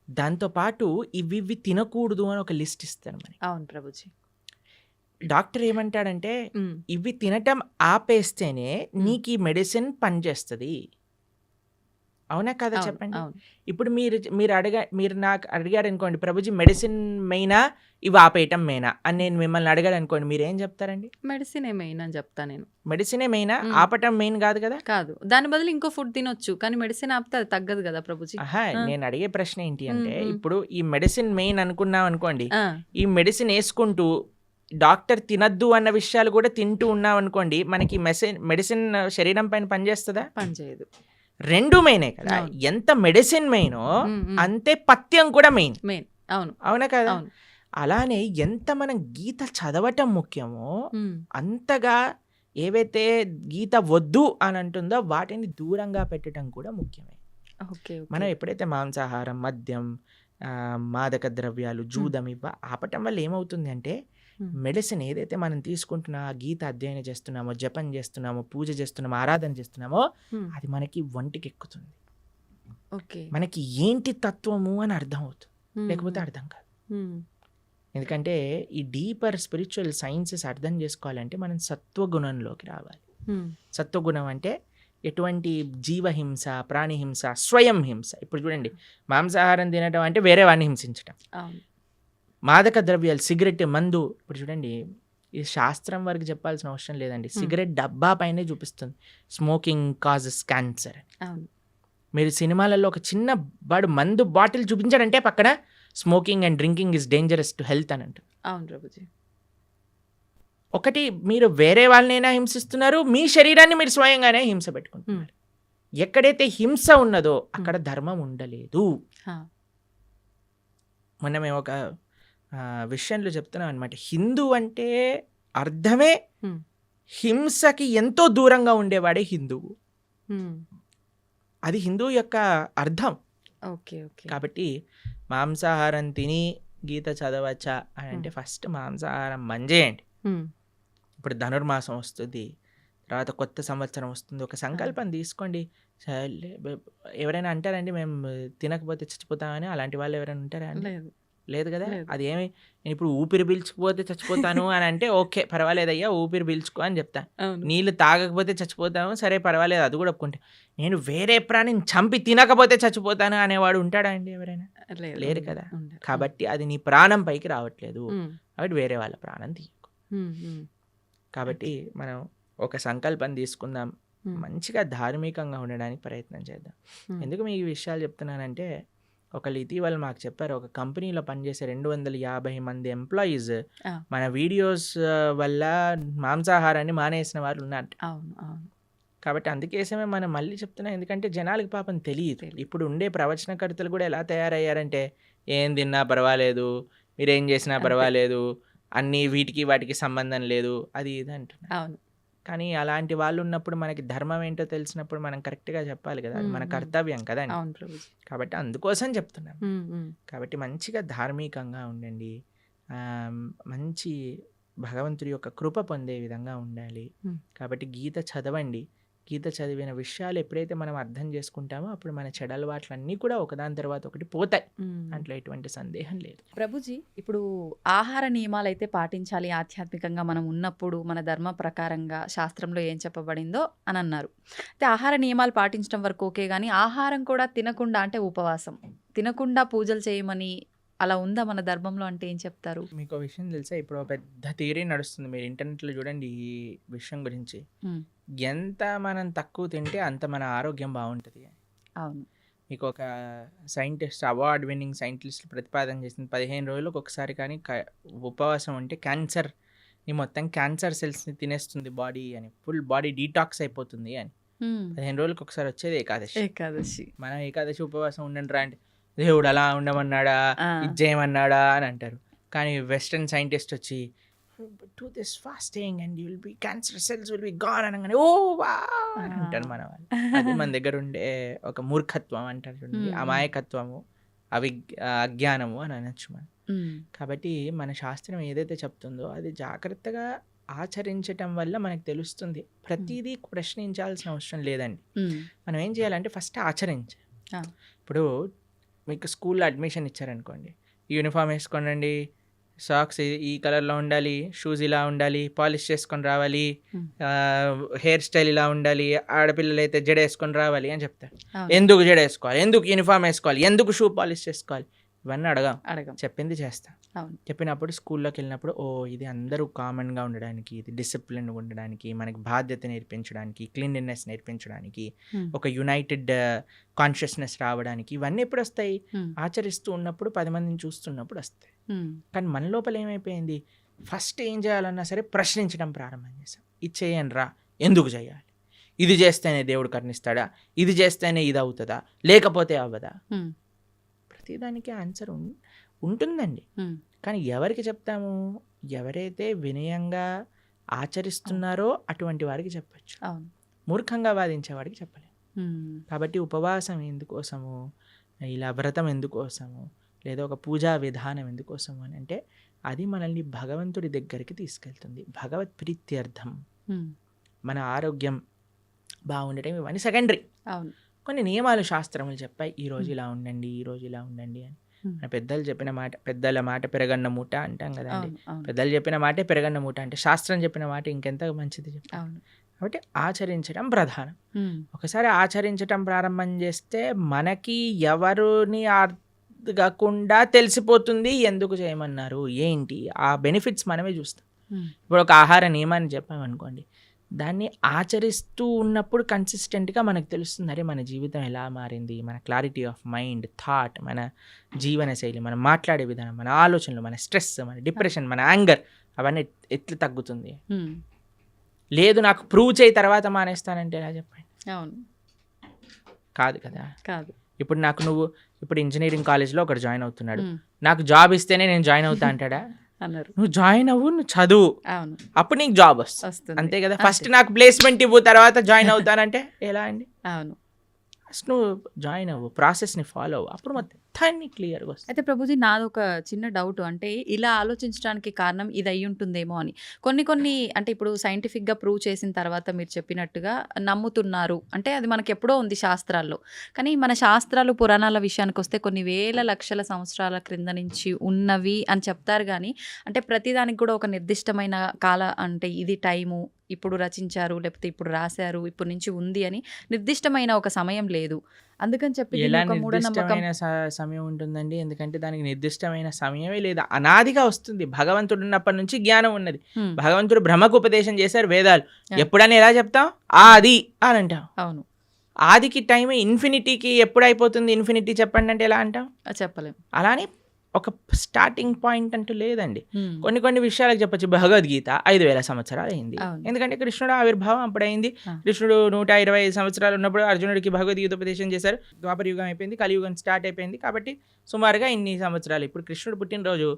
దాంతోపాటు ఇవి తినకూడదు అని ఒక లిస్ట్ ఇస్తారు మనకి. అవును ప్రభుజీ. డాక్టర్ ఏమంటాడంటే ఇవి తినటం ఆపేస్తేనే నీకు ఈ మెడిసిన్ పనిచేస్తుంది. అవునా కదా చెప్పండి. ఇప్పుడు మీరు నాకు అడిగారు అనుకోండి, ప్రభుజీ మెడిసిన్ మెయినా ఇవి ఆపేయటం మెయినా అని నేను మిమ్మల్ని అడిగాడు అనుకోండి, మీరు ఏం చెప్తారండి? మెడిసినే మెయిన్ అని చెప్తా నేను. మెడిసినే మెయినా, ఆపటం మెయిన్ కాదు కదా? కాదు, దాని బదులు ఇంకో ఫుడ్ తినొచ్చు, కానీ మెడిసిన్ ఆపితే అది తగ్గదు కదా ప్రభుజీ. నేను అడిగే ప్రశ్న ఏంటి అంటే, ఇప్పుడు ఈ మెడిసిన్ మెయిన్ అనుకున్నాం అనుకోండి, ఈ మెడిసిన్ వేసుకుంటూ డాక్టర్ తినద్దు అన్న విషయాలు కూడా తింటూ ఉన్నాం అనుకోండి, మనకి మెడిసిన్ శరీరం పైన పనిచేస్తుందా? పనిచేయదు. రెండు మెయినే కదా. ఎంత మెడిసిన్ మెయినో అంతే పథ్యం కూడా మెయిన్. అవునా కదా? అలానే ఎంత మనం గీత చదవటం ముఖ్యమో అంతగా ఏవైతే గీత వద్దు అని అంటుందో వాటిని దూరంగా పెట్టడం కూడా ముఖ్యమే. మనం ఎప్పుడైతే మాంసాహారం, మద్యం, మాదక ద్రవ్యాలు, జూదం ఇవ్వ ఆపటం వల్ల ఏమవుతుంది అంటే, మెడిసిన్ ఏదైతే మనం తీసుకుంటున్నా, గీత అధ్యయనం చేస్తున్నామో, జపం చేస్తున్నామో, పూజ చేస్తున్నామో, ఆరాధన చేస్తున్నామో అది మనకి వంటికి ఎక్కుతుంది. మనకి ఏంటి తత్వము అని అర్థం అవుతుంది, లేకపోతే అర్థం కాదు. ఎందుకంటే ఈ డీపర్ స్పిరిచువల్ సైన్సెస్ అర్థం చేసుకోవాలంటే మనం సత్వగుణంలోకి రావాలి. సత్వగుణం అంటే ఎటువంటి జీవహింస, ప్రాణిహింస, స్వయం హింస. ఇప్పుడు చూడండి, మాంసాహారం తినడం అంటే వేరే వాడిని హింసించడం. మాదక ద్రవ్యాలు, సిగరెట్, మందు, ఇప్పుడు చూడండి ఇది శాస్త్రం వరకు చెప్పాల్సిన అవసరం లేదండి, సిగరెట్ డబ్బా పైనే చూపిస్తుంది స్మోకింగ్ కాజెస్ క్యాన్సర్. మీరు సినిమాలలో ఒక చిన్న వాడు మందు బాటిల్ చూపించాడంటే పక్కన smoking and drinking is dangerous to health అని అంటారు. అవును ప్రభుజీ. ఒకటి మీరు వేరే వాళ్ళనైనా హింసిస్తున్నారు, మీ శరీరాన్ని మీరు స్వయంగానే హింస పెట్టుకుంటున్నారు. ఎక్కడైతే హింస ఉన్నదో అక్కడ ధర్మం ఉండలేదు. మొన్న మేము ఒక విషయంలో చెప్తున్నాం అనమాట. హిందూ అంటే అర్థమే హింసకి ఎంతో దూరంగా ఉండేవాడే హిందువు. అది హిందూ యొక్క అర్థం. కాబట్టి మాంసాహారం తిని గీత చదవచ్చా అని అంటే ఫస్ట్ మాంసాహారం మంజేయండి. ఇప్పుడు ధనుర్మాసం వస్తుంది, తర్వాత కొత్త సంవత్సరం వస్తుంది, ఒక సంకల్పం తీసుకోండి. ఎవరైనా అంటారండి మేము తినకపోతే చచ్చిపోతామని? అలాంటి వాళ్ళు ఎవరైనా ఉంటారా అండి? లేదు కదా. అది ఏమి నేను ఇప్పుడు ఊపిరి పీల్చుకుపోతే చచ్చిపోతాను అని అంటే ఓకే పర్వాలేదయ్యా ఊపిరి పీల్చుకో అని చెప్తాను. నీళ్ళు తాగకపోతే చచ్చిపోతాము, సరే పర్వాలేదు, అది కూడా ఒప్పుకుంటే. నేను వేరే ప్రాణిని చంపి తినకపోతే చచ్చిపోతాను అనేవాడు ఉంటాడా అండి ఎవరైనా? లేరు కదా. కాబట్టి అది నీ ప్రాణం పైకి రావట్లేదు, కాబట్టి వేరే వాళ్ళ ప్రాణం తీయకు. కాబట్టి మనం ఒక సంకల్పం తీసుకుందాం, మంచిగా ధార్మికంగా ఉండడానికి ప్రయత్నం చేద్దాం. ఎందుకు మీ ఈ విషయాలు చెప్తున్నానంటే, ఒకళ్ళు ఇటీవల మాకు చెప్పారు, ఒక కంపెనీలో పనిచేసే 250 మంది ఎంప్లాయీస్ మన వీడియోస్ వల్ల మాంసాహారాన్ని మానేసిన వాళ్ళు ఉన్నారు. కాబట్టి అందుకేసమే మనం మళ్ళీ చెప్తున్నాం, ఎందుకంటే జనాలకి పాపం తెలియదు. ఇప్పుడు ఉండే ప్రవచనకర్తలు కూడా ఎలా తయారయ్యారంటే, ఏం తిన్నా పర్వాలేదు, మీరేం చేసినా పర్వాలేదు, అన్నీ వీటికి వాటికి సంబంధం లేదు, అది ఇది అంటున్నారు. కానీ అలాంటి వాళ్ళు ఉన్నప్పుడు మనకి ధర్మం ఏంటో తెలిసినప్పుడు మనం కరెక్ట్గా చెప్పాలి కదా, అది మన కర్తవ్యం కదండి. కాబట్టి అందుకోసం చెప్తున్నాం. కాబట్టి మంచిగా ధార్మికంగా ఉండండి, మంచి భగవంతుడి యొక్క కృప పొందే విధంగా ఉండాలి. కాబట్టి గీత చదవండి. గీత చదివిన విషయాలు ఎప్పుడైతే మనం అర్థం చేసుకుంటామో అప్పుడు మన చెడలవాట్లన్నీ కూడా ఒకదాని తర్వాత ఒకటి పోతాయి, దాంట్లో ఎటువంటి సందేహం లేదు. ప్రభుజీ, ఇప్పుడు ఆహార నియమాలు అయితే పాటించాలి ఆధ్యాత్మికంగా మనం ఉన్నప్పుడు, మన ధర్మ ప్రకారంగా శాస్త్రంలో ఏం చెప్పబడిందో అని అన్నారు. అయితే ఆహార నియమాలు పాటించడం వరకు ఓకే, కానీ ఆహారం కూడా తినకుండా, అంటే ఉపవాసం తినకుండా పూజలు చేయమని అలా ఉందా మన ధర్మంలో? అంటే ఏం చెప్తారు? మీకు విషయం తెలుసా, ఇప్పుడు పెద్ద థియరీ నడుస్తుంది, మీరు ఇంటర్నెట్లో చూడండి ఈ విషయం గురించి. ఎంత మనం తక్కువ తింటే అంత మన ఆరోగ్యం బాగుంటుంది. అవును. మీకు ఒక సైంటిస్ట్, అవార్డ్ విన్నింగ్ సైంటిస్ట్ ప్రతిపాదన చేసింది, 15 రోజులకు ఒకసారి కానీ ఉపవాసం ఉంటే క్యాన్సర్ని మొత్తం క్యాన్సర్ సెల్స్ని తినేస్తుంది బాడీ అని, ఫుల్ బాడీ డీటాక్స్ అయిపోతుంది అని. 15 రోజులకు ఒకసారి వచ్చేది ఏకాదశి. మనం ఏకాదశి ఉపవాసం ఉండండి రా అంటే దేవుడు అలా ఉండమన్నాడా, ఇది చేయమన్నాడా అని అంటారు. కానీ వెస్టర్న్ సైంటిస్ట్ వచ్చి do this fasting and you will be cancer cells will be gone అనగానే ఓ వా అని అంటారు మన వాళ్ళు. అది మన దగ్గర ఉండే ఒక మూర్ఖత్వం అంటారు చూడండి, అమాయకత్వము, అజ్ఞానము అని అనొచ్చు మనం. కాబట్టి మన శాస్త్రం ఏదైతే చెప్తుందో అది జాగ్రత్తగా ఆచరించటం వల్ల మనకు తెలుస్తుంది. ప్రతిదీ ప్రశ్నించాల్సిన అవసరం లేదండి. మనం ఏం చేయాలంటే ఫస్ట్ ఆచరించాలి. ఇప్పుడు మీకు స్కూల్లో అడ్మిషన్ ఇచ్చారనుకోండి, యూనిఫామ్ వేసుకోండి, సాక్స్ ఈ కలర్లో ఉండాలి, షూస్ ఇలా ఉండాలి, పాలిష్ చేసుకొని రావాలి, హెయిర్ స్టైల్ ఇలా ఉండాలి, ఆడపిల్లలు అయితే జడ వేసుకొని రావాలి అని చెప్తారు. ఎందుకు జడ వేసుకోవాలి, ఎందుకు యూనిఫామ్ వేసుకోవాలి, ఎందుకు షూ పాలిష్ చేసుకోవాలి, ఇవన్నీ అడగం, చెప్పింది చేస్తాం. చెప్పినప్పుడు స్కూల్లోకి వెళ్ళినప్పుడు ఓ ఇది అందరూ కామన్గా ఉండడానికి, ఇది డిసిప్లిన్గా ఉండడానికి, మనకి బాధ్యత నేర్పించడానికి, క్లీన్లీనెస్ నేర్పించడానికి, ఒక యునైటెడ్ కాన్షియస్నెస్ రావడానికి, ఇవన్నీ ఎప్పుడు వస్తాయి? ఆచరిస్తూ ఉన్నప్పుడు, 10 మందిని చూస్తున్నప్పుడు వస్తాయి. కానీ మన లోపల ఏమైపోయింది, ఫస్ట్ ఏం చేయాలన్నా సరే ప్రశ్నించడం ప్రారంభం చేసాం. ఇది చేయండి రా, ఎందుకు చేయాలి, ఇది చేస్తేనే దేవుడు కరుణిస్తాడా, ఇది చేస్తేనే ఇది అవుతుందా, లేకపోతే అవ్వదా? ప్రతిదానికి ఆన్సర్ ఉంటుందండి. కానీ ఎవరికి చెప్తాము? ఎవరైతే వినయంగా ఆచరిస్తున్నారో అటువంటి వారికి చెప్పచ్చు, మూర్ఖంగా వాదించేవాడికి చెప్పలేము. కాబట్టి ఉపవాసం ఎందుకోసము, ఇలా వ్రతం ఎందుకోసము, లేదా ఒక పూజా విధానం ఎందుకోసము అని అంటే అది మనల్ని భగవంతుడి దగ్గరికి తీసుకెళ్తుంది, భగవత్ ప్రీత్యర్థం. మన ఆరోగ్యం బాగుండటం ఇవన్నీ సెకండరీ. కొన్ని నియమాలు శాస్త్రములు చెప్పాయి, ఈరోజు ఇలా ఉండండి, ఈరోజు ఇలా ఉండండి అని. పెద్దలు చెప్పిన మాట, పెద్దల మాట పెరగన్న మూట అంటాం కదండి. పెద్దలు చెప్పిన మాటే పెరగన్న మూట అంటే శాస్త్రం చెప్పిన మాట ఇంకెంత మంచిది చెప్పాలి. కాబట్టి ఆచరించడం ప్రధానం. ఒకసారి ఆచరించడం ప్రారంభం చేస్తే మనకి ఎవరిని అడగకుండా తెలిసిపోతుంది ఎందుకు చేయమన్నారు ఏంటి, ఆ బెనిఫిట్స్ మనమే చూస్తాం. ఇప్పుడు ఒక ఆహార నియమాన్ని చెప్పామనుకోండి, దాన్ని ఆచరిస్తూ ఉన్నప్పుడు కన్సిస్టెంట్గా మనకు తెలుస్తుంది, అరే మన జీవితం ఎలా మారింది, మన క్లారిటీ ఆఫ్ మైండ్, థాట్, మన జీవన శైలి, మనం మాట్లాడే విధానం, మన ఆలోచనలు, మన స్ట్రెస్, మన డిప్రెషన్, మన యాంగర్ అవన్నీ ఎట్లా తగ్గుతుంది? ఉమ్, లేదు నాకు ప్రూవ్ చేయి తర్వాత మానేస్తానంటే ఎలా చెప్పండి? అవును, కాదు కదా. కాదు. ఇప్పుడు నువ్వు ఇప్పుడు ఇంజనీరింగ్ కాలేజ్లో ఒకటి జాయిన్ అవుతున్నాడు, ఉమ్, నాకు జాబ్ ఇస్తేనే నేను జాయిన్ అవుతా అంటాడా? అన్నారు. నువ్వు జాయిన్ అవ్వు, నువ్వు చదువు, అవును, అప్పుడు నీకు జాబ్ వస్తుంది. వస్తుంది. అంతే కదా. ఫస్ట్ నాకు ప్లేస్మెంట్ ఇవ్వు తర్వాత జాయిన్ అవుతానంటే ఎలా అండి? అవును. ఫస్ట్ నువ్వు జాయిన్ అవ్వు, ప్రాసెస్ని ఫాలో అవ్వు, అప్పుడు మొత్తాన్ని క్లియర్గా వస్తుంది. అయితే ప్రభుజీ నాదొక చిన్న డౌట్, అంటే ఇలా ఆలోచించడానికి కారణం ఇది అయి ఉంటుందేమో అని. కొన్ని అంటే ఇప్పుడు సైంటిఫిక్గా ప్రూవ్ చేసిన తర్వాత మీరు చెప్పినట్టుగా నమ్ముతున్నారు అంటే అది మనకి ఎప్పుడో ఉంది శాస్త్రాల్లో. కానీ మన శాస్త్రాలు పురాణాల విషయానికి వస్తే కొన్ని వేల లక్షల సంవత్సరాల క్రింద నుంచి ఉన్నవి అని చెప్తారు. కానీ అంటే ప్రతిదానికి కూడా ఒక నిర్దిష్టమైన అంటే ఇది టైము, ఇప్పుడు రచించారు లేకపోతే ఇప్పుడు రాశారు, ఇప్పటి నుంచి ఉంది అని నిర్దిష్టమైన ఒక సమయం లేదు. అందుకని చెప్పి దీన్ని ఎలా ఒక మూఢనమ్మకం. నిర్దిష్టమైన సమయం ఉంటుందండి? ఎందుకంటే దానికి నిర్దిష్టమైన సమయమే లేదు, అనాదిగా వస్తుంది. భగవంతుడు ఉన్నప్పటి నుంచి జ్ఞానం ఉన్నది. హ్మ్. భగవంతుడు బ్రహ్మకు ఉపదేశం చేశారు వేదాలు. Yeah. ఎప్పుడని ఎలా చెప్తాం? ఆది అని అంటాం. అవును, ఆదికి టైం ఇన్ఫినిటీకి ఎప్పుడు అయిపోతుంది? ఇన్ఫినిటీ చెప్పండి అంటే ఎలా అంటాం? చెప్పలేం. అలానే ఒక స్టార్టింగ్ పాయింట్ అంటూ లేదండి. హ్మ్. కొన్ని విషయాలకు చెప్పొచ్చు. భగవద్గీత 5,000 సంవత్సరాలు అయింది. అవును. ఎందుకంటే కృష్ణుడు ఆవిర్భావం అప్పుడైంది. ఆ. కృష్ణుడు 125 సంవత్సరాలు ఉన్నప్పుడు అర్జునుడికి భగవద్గీత ఉపదేశం చేశారు. ద్వాపర యుగం అయిపోయింది, కలియుగం స్టార్ట్ అయిపోయింది. కాబట్టి సుమారుగా ఇన్ని సంవత్సరాలు. ఇప్పుడు కృష్ణుడు పుట్టినరోజు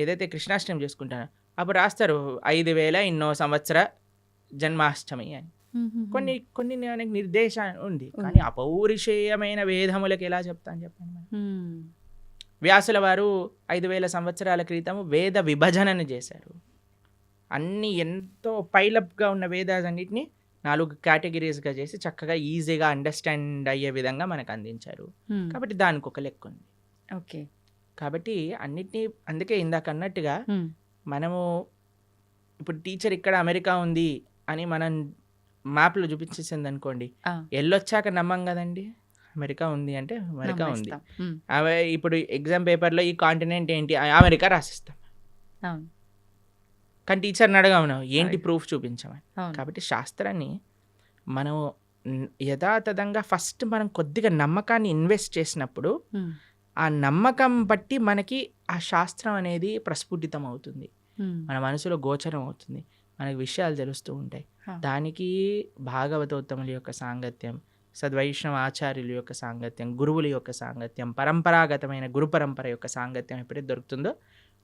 ఏదైతే కృష్ణాష్టమి చేసుకుంటారో అప్పుడు రాస్తారు 5,000 ఇన్నో సంవత్సర జన్మాష్టమి అని. కొన్ని మనకి నిర్దేశం ఉంది. కానీ అపౌరుషేయమైన వేదములకు ఎలా చెప్తాను చెప్పండి మనం? హ్మ్. వ్యాసుల వారు 5,000 సంవత్సరాల క్రితం వేద విభజనను చేశారు. అన్ని ఎంతో పైలప్గా ఉన్న వేదాలన్నింటినీ 4 కేటగిరీస్గా చేసి చక్కగా ఈజీగా అండర్స్టాండ్ అయ్యే విధంగా మనకు అందించారు. హ్మ్. కాబట్టి దానికి ఒక లెక్క ఉంది. ఓకే. కాబట్టి అన్నిటినీ, అందుకే ఇందాక అన్నట్టుగా హ్మ్. మనము ఇప్పుడు టీచర్ ఇక్కడ అమెరికా ఉంది అని మనం మ్యాప్లో చూపించేసింది అనుకోండి, ఆ, వెళ్ళొచ్చాక నమ్మం కదండి. అమెరికా ఉంది అంటే అమెరికా ఉంది. నమ్మేస్తాం. హ్మ్. అవి ఇప్పుడు ఎగ్జామ్ పేపర్లో ఈ కాంటినెంట్ ఏంటి, అమెరికా రాసిస్తాం. అవును, కానీ టీచర్ని అడగమను ఏంటి అడగ. ప్రూఫ్ చూపించమని. అవును. కాబట్టి శాస్త్రాన్ని మనం యథాతథంగా ఫస్ట్ మనం కొద్దిగా నమ్మకాన్ని ఇన్వెస్ట్ చేసినప్పుడు హ్మ్. ఆ నమ్మకం బట్టి మనకి ఆ శాస్త్రం అనేది ప్రస్ఫుటితం అవుతుంది, హ్మ్. మన మనసులో గోచరం అవుతుంది, మనకి విషయాలు తెలుస్తూ ఉంటాయి. హా. దానికి భాగవతోత్తముల యొక్క సాంగత్యం, సద్వైష్ణవ ఆచార్యుల యొక్క సాంగత్యం, గురువుల యొక్క సాంగత్యం, పరంపరాగతమైన గురు పరంపర యొక్క సాంగత్యం ఎప్పుడైతే దొరుకుతుందో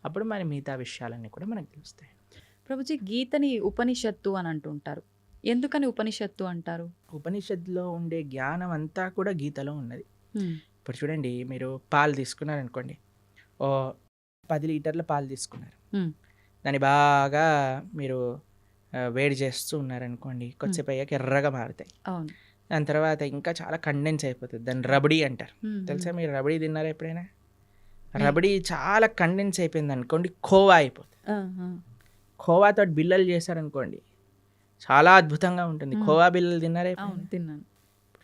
అప్పుడు మన మిగతా విషయాలన్నీ కూడా మనకు తెలుస్తాయి. ప్రభుజీ గీతని ఉపనిషత్తు అని అంటుంటారు. ఎందుకని ఉపనిషత్తు అంటారు? ఉపనిషత్తులో ఉండే జ్ఞానం అంతా కూడా గీతలో ఉన్నది. హ్మ్. ఇప్పుడు చూడండి, మీరు పాలు తీసుకున్నారనుకోండి, ఓ 10 లీటర్ల పాలు తీసుకున్నారు. హ్మ్. దాన్ని బాగా మీరు వేడి చేస్తూ ఉన్నారనుకోండి, కొద్దిసేపు అయ్యాక ఎర్రగా మారుతాయి. అవును. దాని తర్వాత ఇంకా చాలా కండెన్స్ అయిపోతుంది. దాన్ని రబడీ అంటారు. హ్మ్. తెలుసా? మీరు రబడీ తిన్నారా ఎప్పుడైనా? రబడీ చాలా కండెన్స్ అయిపోయింది అనుకోండి, ఖోవా అయిపోతుంది. ఆ, ఆ. ఖోవాతో బిల్లలు చేశారనుకోండి, చాలా అద్భుతంగా ఉంటుంది. ఖోవా బిల్లలు తిన్నారా అవును, ఎప్పుడైనా? తిన్నాను.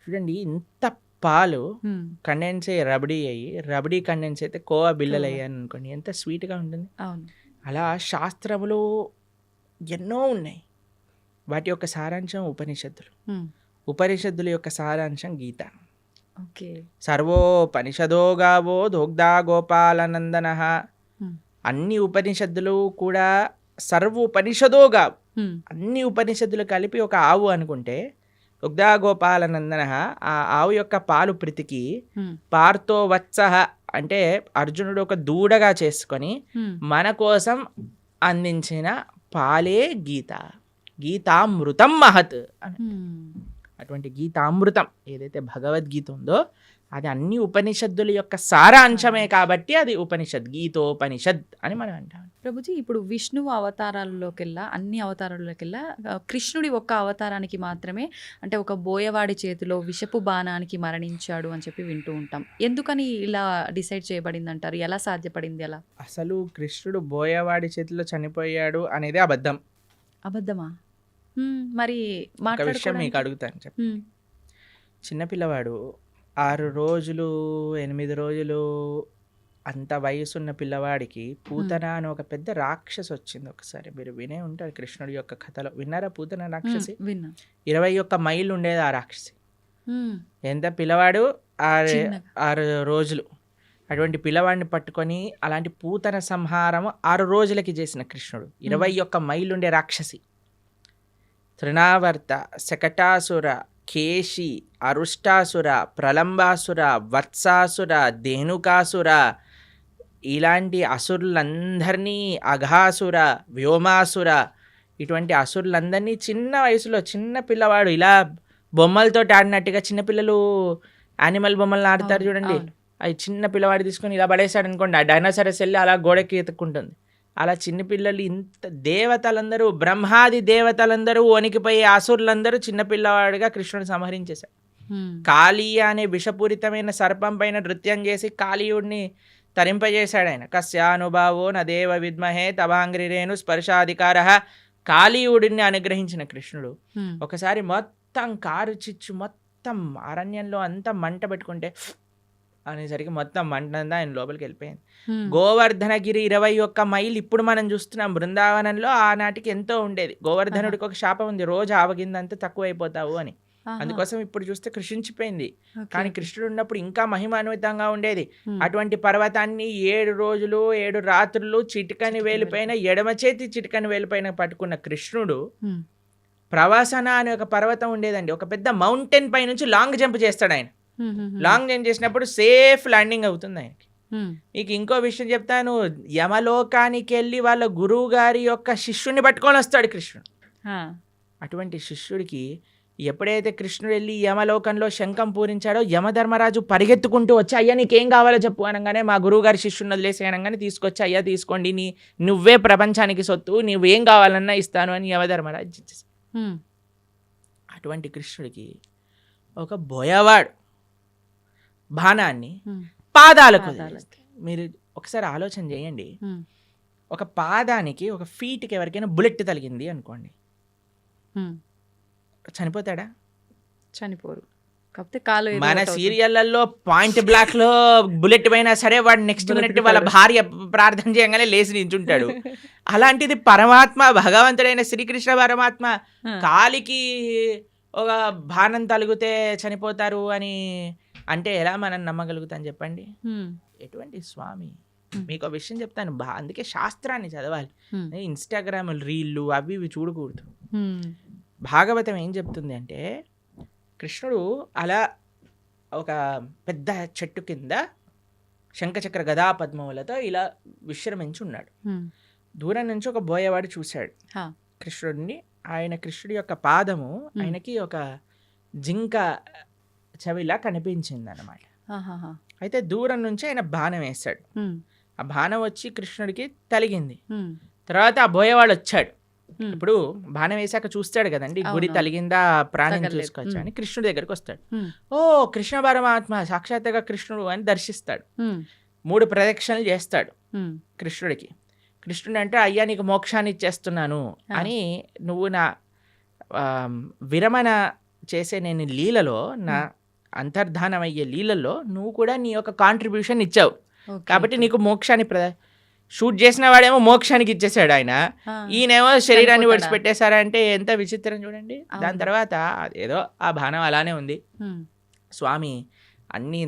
చూడండి, ఇంత పాలు హ్మ్. కండెన్స్ అయ్యి రబడీ అయ్యి, రబడీ కండెన్స్ అయితే కోవా బిల్లలు కోవా. అయ్యాను అనుకోండి, ఎంత స్వీట్గా ఉంటుంది. అవును. అలా శాస్త్రములు ఎన్నో ఉన్నాయి. వాటి యొక్క సారాంశం ఉపనిషత్తులు. హ్మ్. ఉపనిషత్తుల యొక్క సారాంశం గీత. ఓకే. సర్వోపనిషదో గావో దోగ్ధా గోపాలనందన. హ్మ్. అన్ని ఉపనిషత్తులు కూడా సర్వోపనిషదో గావు, హ్మ్. అన్ని ఉపనిషత్తులు కలిపి ఒక ఆవు అనుకుంటే, దుగ్ధా గోపాలనందన, ఆ ఆవు యొక్క పాలు ప్రీతికి హ్మ్. పార్థో వత్సః అంటే అర్జునుడు ఒక దూడగా చేసుకొని హ్మ్. మన కోసం అందించిన పాలే గీత. గీతామృతం మహత్ అని. హ్మ్. అటువంటి గీతామృతం ఏదైతే భగవద్గీత ఉందో అది అన్ని ఉపనిషత్తుల యొక్క సారాంశమే కాబట్టి అది ఉపనిషత్, గీతోపనిషత్ అని మనం అంటాం. ప్రభుజీ ఇప్పుడు విష్ణువు అవతారాల్లోకెల్లా, అన్ని అవతారాల్లోకెల్లా కృష్ణుడి ఒక్క అవతారానికి మాత్రమే అంటే ఒక బోయవాడి చేతిలో విషపు బాణానికి మరణించాడు అని చెప్పి వింటూ ఉంటాం. ఎందుకని ఇలా డిసైడ్ చేయబడింది అంటారు? ఎలా సాధ్యపడింది అలా? అసలు కృష్ణుడు బోయవాడి చేతిలో చనిపోయాడు అనేది అబద్ధం. అబద్ధమా? మరి ఒక విషయం మీకు అడుగుతాను చెప్పి. చిన్నపిల్లవాడు 6 రోజులు 8 రోజులు అంత వయసున్న పిల్లవాడికి పూతన అని ఒక పెద్ద రాక్షసి వచ్చింది. ఒకసారి మీరు వినే ఉంటారు కృష్ణుడి యొక్క కథలో. విన్నారా పూతన రాక్షసి? విన్నా. 21 మైళ్ళు ఉండేది ఆ రాక్షసి. ఎంత పిల్లవాడు 6 రోజులు అటువంటి పిల్లవాడిని పట్టుకొని అలాంటి పూతన సంహారం 6 రోజులకి చేసిన కృష్ణుడు. 21 మైలుండే రాక్షసి తృణావర్త, శకటాసుర, కేశి, అరుష్టాసుర, ప్రలంబాసుర, వత్సాసుర, ధేనుకాసుర ఇలాంటి అసురులందరినీ, అఘాసుర, వ్యోమాసుర ఇటువంటి అసురులందరినీ చిన్న వయసులో చిన్న పిల్లవాడు ఇలా బొమ్మలతో ఆడినట్టుగా చిన్నపిల్లలు యానిమల్ బొమ్మలను ఆడతారు చూడండి, అవి చిన్న పిల్లవాడు తీసుకొని ఇలా పడేశాడు అనుకోండి, ఆ డైనోసారస్ వెళ్ళి అలా గోడకి ఎత్తుక్కుంటుంది. అలా చిన్నపిల్లలు ఇంత దేవతలందరూ, బ్రహ్మాది దేవతలందరూ వణికిపోయి అసురులందరూ చిన్నపిల్లవాడిగా కృష్ణుడు సంహరించేశాడు. కాళీయ అనే విషపూరితమైన సర్పం పైన నృత్యం చేసి కాళీయుడిని తరింపజేశాడు ఆయన. కస్యానుభావో నదేవ విద్మహే తవాంగ్రిరేణు స్పర్శాధికార. కాళీయుడిని అనుగ్రహించిన కృష్ణుడు ఒకసారి మొత్తం కారు చిచ్చు మొత్తం అరణ్యంలో అంతా మంట పెట్టుకుంటే అనేసరికి మొత్తం మంట అంతా ఆయన లోపలికి వెళ్ళిపోయింది. గోవర్ధనగిరి 21 మైలు ఇప్పుడు మనం చూస్తున్నాం. బృందావనంలో ఆనాటికి ఎంతో ఉండేది. గోవర్ధనుడికి ఒక శాపం ఉంది, రోజు ఆవగిందంతా తక్కువైపోతావు అని. అందుకోసం ఇప్పుడు చూస్తే కృషించిపోయింది. కానీ కృష్ణుడు ఉన్నప్పుడు ఇంకా మహిమాన్వితంగా ఉండేది. అటువంటి పర్వతాన్ని 7 రోజులు 7 రాత్రులు చిటికని వేలిపైన, ఎడమ చేతి చిటికని వేలిపైన పట్టుకున్న కృష్ణుడు ప్రవాసన అనే ఒక పర్వతం ఉండేదండి. ఒక పెద్ద మౌంటైన్ పై నుంచి లాంగ్ జంప్ చేస్తాడు ఆయన. లాంగ్ జంప్ చేసినప్పుడు సేఫ్ ల్యాండింగ్ అవుతుంది ఆయనకి. మీకు ఇంకో విషయం చెప్తాను, యమలోకానికి వెళ్ళి వాళ్ళ గురువు గారి యొక్క శిష్యుడిని పట్టుకొని వస్తాడు కృష్ణుడు. అటువంటి శిష్యుడికి ఎప్పుడైతే కృష్ణుడు వెళ్ళి యమలోకంలో శంఖం పూరించాడో యమధర్మరాజు పరిగెత్తుకుంటూ వచ్చి, అయ్యా నీకేం కావాలో చెప్పు అనగానే, మా గురువు గారి శిష్యుని వదిలేసి అనగానే తీసుకొచ్చి, అయ్యా తీసుకోండి, నువ్వే ప్రపంచానికి సొత్తు, నువ్వేం కావాలన్నా ఇస్తాను అని యమధర్మరాజు ఇచ్చేసి. అటువంటి కృష్ణుడికి ఒక బోయవాడు బాణాన్ని పాదాలకు, మీరు ఒకసారి ఆలోచన చేయండి, ఒక పాదానికి ఒక ఫీట్కి ఎవరికైనా బుల్లెట్ తగిలింది అనుకోండి, చనిపోతాడా? చనిపోరు. కాకపోతే కాలు మన సీరియళ్లలో పాయింట్ బ్లాక్ లో బుల్లెట్ పోయినా సరే వాడు నెక్స్ట్ మినిట్ వాళ్ళ భార్య ప్రార్థన చేయగానే లేచి నించుంటాడు. అలాంటిది పరమాత్మ, భగవంతుడైన శ్రీకృష్ణ పరమాత్మ కాలికి ఒక బాణం తలిగితే చనిపోతారు అని అంటే ఎలా మనం నమ్మగలుగుతాం చెప్పండి? ఎటువంటి స్వామి. మీకు ఒక విషయం చెప్తాను, అందుకే శాస్త్రాన్ని చదవాలి. ఇన్స్టాగ్రామ్ రీళ్ళు అవి ఇవి చూడకూడదు. భాగవతం ఏం చెప్తుంది అంటే, కృష్ణుడు అలా ఒక పెద్ద చెట్టు కింద శంఖచక్ర గదా పద్మములతో ఇలా విశ్రమించి ఉన్నాడు. దూరం నుంచి ఒక బోయవాడు చూశాడు కృష్ణుడిని. కృష్ణుడి యొక్క పాదము ఆయనకి ఒక జింక చెవిలా కనిపించింది అన్నమాట. అయితే దూరం నుంచి ఆయన బాణం వేశాడు. ఆ బాణం వచ్చి కృష్ణుడికి తలిగింది. తర్వాత ఆ బోయవాడు వచ్చాడు. ఇప్పుడు బాణం వేసాక చూస్తాడు కదండి, గురి తలిగిందా, ప్రాణం చూసుకోవచ్చు అని కృష్ణుడి దగ్గరికి వస్తాడు. ఓ కృష్ణ పరమాత్మ సాక్షాత్తుగా కృష్ణుడు అని దర్శిస్తాడు. 3 ప్రదక్షిణలు చేస్తాడు కృష్ణుడికి. కృష్ణుడు అంటే, అయ్యా నీకు మోక్షాన్ని ఇచ్చేస్తున్నాను అని, నువ్వు నా విరమణ చేసే నేను లీలలో, నా అంతర్ధానం అయ్యే లీలలో నువ్వు కూడా నీ యొక్క కాంట్రిబ్యూషన్ ఇచ్చావు కాబట్టి నీకు మోక్షాన్ని షూట్ చేసిన వాడేమో మోక్షానికి ఇచ్చేసాడు ఆయన, ఈయనేమో శరీరాన్ని విడిచిపెట్టేశారంటే ఎంత విచిత్రం చూడండి. దాని తర్వాత ఏదో ఆ బాణం అలానే ఉంది. స్వామి అన్నీ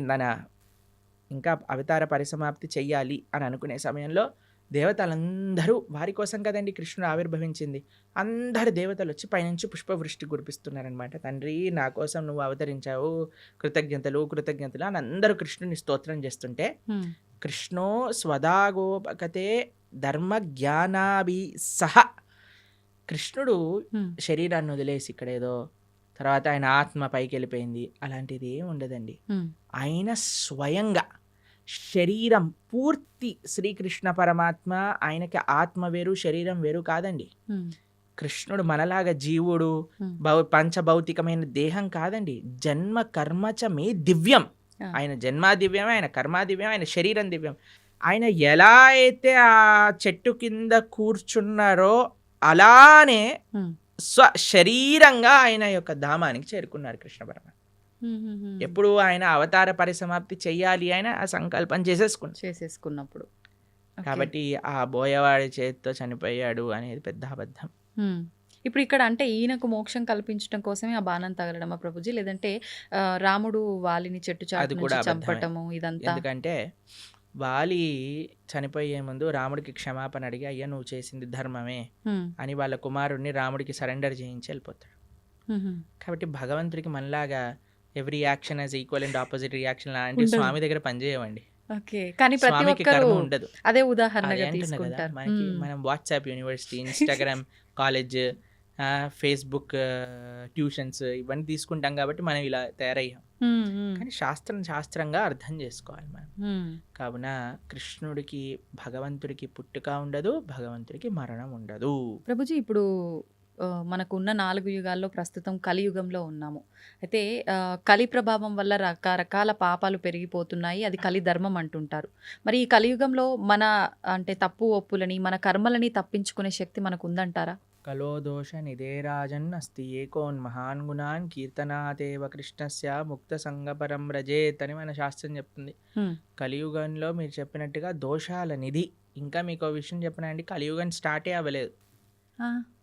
ఇంకా అవతార పరిసమాప్తి చెయ్యాలి అని అనుకునే సమయంలో దేవతలందరూ, వారి కోసం కదండి కృష్ణుడు ఆవిర్భవించింది, అందరు దేవతలు వచ్చి పైనుంచి పుష్పవృష్టి కురిపిస్తున్నారనమాట. తండ్రి నా కోసం నువ్వు అవతరించావు, కృతజ్ఞతలు కృతజ్ఞతలు అని అందరూ కృష్ణుని స్తోత్రం చేస్తుంటే, కృష్ణో స్వదాగోపకతే ధర్మ జ్ఞానాభి సహ, కృష్ణుడు శరీరాన్ని వదిలేసి ఇక్కడ ఏదో తర్వాత ఆయన ఆత్మ పైకి వెళ్ళిపోయింది అలాంటిది ఏం ఉండదండి. ఆయన స్వయంగా శరీరం పూర్తి శ్రీకృష్ణ పరమాత్మ, ఆయనకి ఆత్మ వేరు శరీరం వేరు కాదండి. కృష్ణుడు మనలాగా జీవుడు పంచభౌతికమైన దేహం కాదండి. జన్మ కర్మచ మే దివ్యం. ఆయన జన్మ దివ్యం, ఆయన కర్మ దివ్యం, ఆయన శరీరం దివ్యం. ఆయన ఎలా అయితే ఆ చెట్టు కింద కూర్చున్నారో అలానే శరీరంగా ఆయన యొక్క ధామానికి చేరుకున్నారు కృష్ణ పరమాత్మ. ఎప్పుడు ఆయన అవతార పరిసమాప్తి చెయ్యాలి ఆయన ఆ సంకల్పం చేసేసుకున్నప్పుడు. కాబట్టి ఆ బోయవాడి చేతితో చనిపోయాడు అనేది పెద్ద అబద్ధం. ఇప్పుడు ఇక్కడ అంటే ఈయనకు మోక్షం కల్పించడం కోసమే ఆ బాణం తగలడమా ప్రభుజీ, లేదంటే రాముడు వాలిని చెట్టు చాటు నుంచి చంపటము ఇదంతా? ఎందుకంటే వాలి చనిపోయే ముందు రాముడికి క్షమాపణ అడిగి అయ్యా నువ్వు చేసింది ధర్మమే అని వాళ్ళ కుమారుడిని రాముడికి సరెండర్ చేయించి వెళ్ళిపోతాడు. కాబట్టి భగవంతుడికి మనలాగా every action as equal and opposite reaction లాంటి ఉండదు. స్వామి దగ్గర పనిచేయమండి. ఓకే, కానీ ప్రతి స్వామికి ఒక్కరు కర్మ ఉండదు. అదే అదే ఉదాహరణగా అంటున్నా కదా, తీసుకుంటారు. మనకి మనం WhatsApp university, Instagram college, Facebook tuitions ఇవన్నీ తీసుకుంటాం కాబట్టి మనం ఇలా తయారయ్యాం. కానీ శాస్త్రంగా అర్థం చేసుకోవాలి మనం. కావున కృష్ణుడికి భగవంతుడికి పుట్టుక ఉండదు, భగవంతుడికి మరణం ఉండదు. ప్రభుజీ, ఇప్పుడు మనకున్న 4 యుగాల్లో ప్రస్తుతం కలియుగంలో ఉన్నాము. అయితే కలి ప్రభావం వల్ల రకరకాల పాపాలు పెరిగిపోతున్నాయి. అది కలి ధర్మం అంటుంటారు. మరి ఈ కలియుగంలో మన అంటే తప్పు ఒప్పులని, మన కర్మలని తప్పించుకునే శక్తి మనకు ఉందంటారా? కలో దోష నిదేరాజన్ అస్తి ఏకోన్ మహాన్ గుణాన్ కీర్తనాతేవ కృష్ణస్య ముక్త సంగపరం రజేత్ అని మన శాస్త్రం చెప్తుంది. కలియుగంలో మీరు చెప్పినట్టుగా దోషాల నిధి. ఇంకా మీకు విషయం చెప్పినండి, కలియుగం స్టార్టే అవ్వలేదు.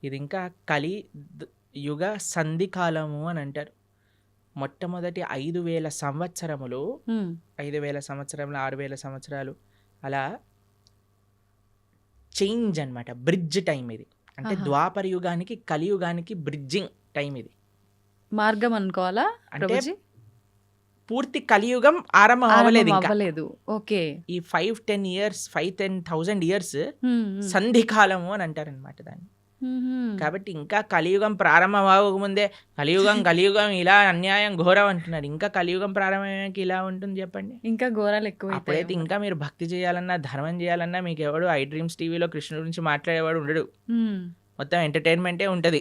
ఇది ఇంకా కలి యుగ సంధి కాలము అని అంటారు. మొట్టమొదటి 5,000 సంవత్సరములు, 5,000 సంవత్సరములు, 6,000 సంవత్సరాలు అలా చేంజ్ అన్నమాట. బ్రిడ్జ్ టైం ఇది. అంటే ద్వాపర యుగానికి కలియుగానికి బ్రిడ్జింగ్ టైం ఇది. మార్గం అనుకోవాలా అంటే ప్రభుజీ? పూర్తి కలియుగం ఆరంభం అవ్వలేదు ఇంకా. అవ్వలేదు. ఓకే. ఈ 5-10 ఇయర్స్ 5,000 ఇయర్స్ సంధి కాలము అని అంటారు అనమాట దాన్ని. కాబట్టి ఇంకా కలియుగం ప్రారంభం అవ్వకముందే కలియుగం ఇలా అన్యాయం ఘోరం అంటున్నారు. ఇంకా కలియుగం ప్రారంభమయ్యాక ఇలా ఉంటుంది చెప్పండి. ఇంకా ఘోరాలు ఎక్కువ. అప్పుడైతే ఇంకా మీరు భక్తి చేయాలన్నా, ధర్మం చేయాలన్నా మీకు ఎవడు ఐ డ్రీమ్స్ టీవీలో కృష్ణుడి గురించి మాట్లాడేవాడు ఉండడు. మొత్తం ఎంటర్టైన్మెంటే ఉంటుంది.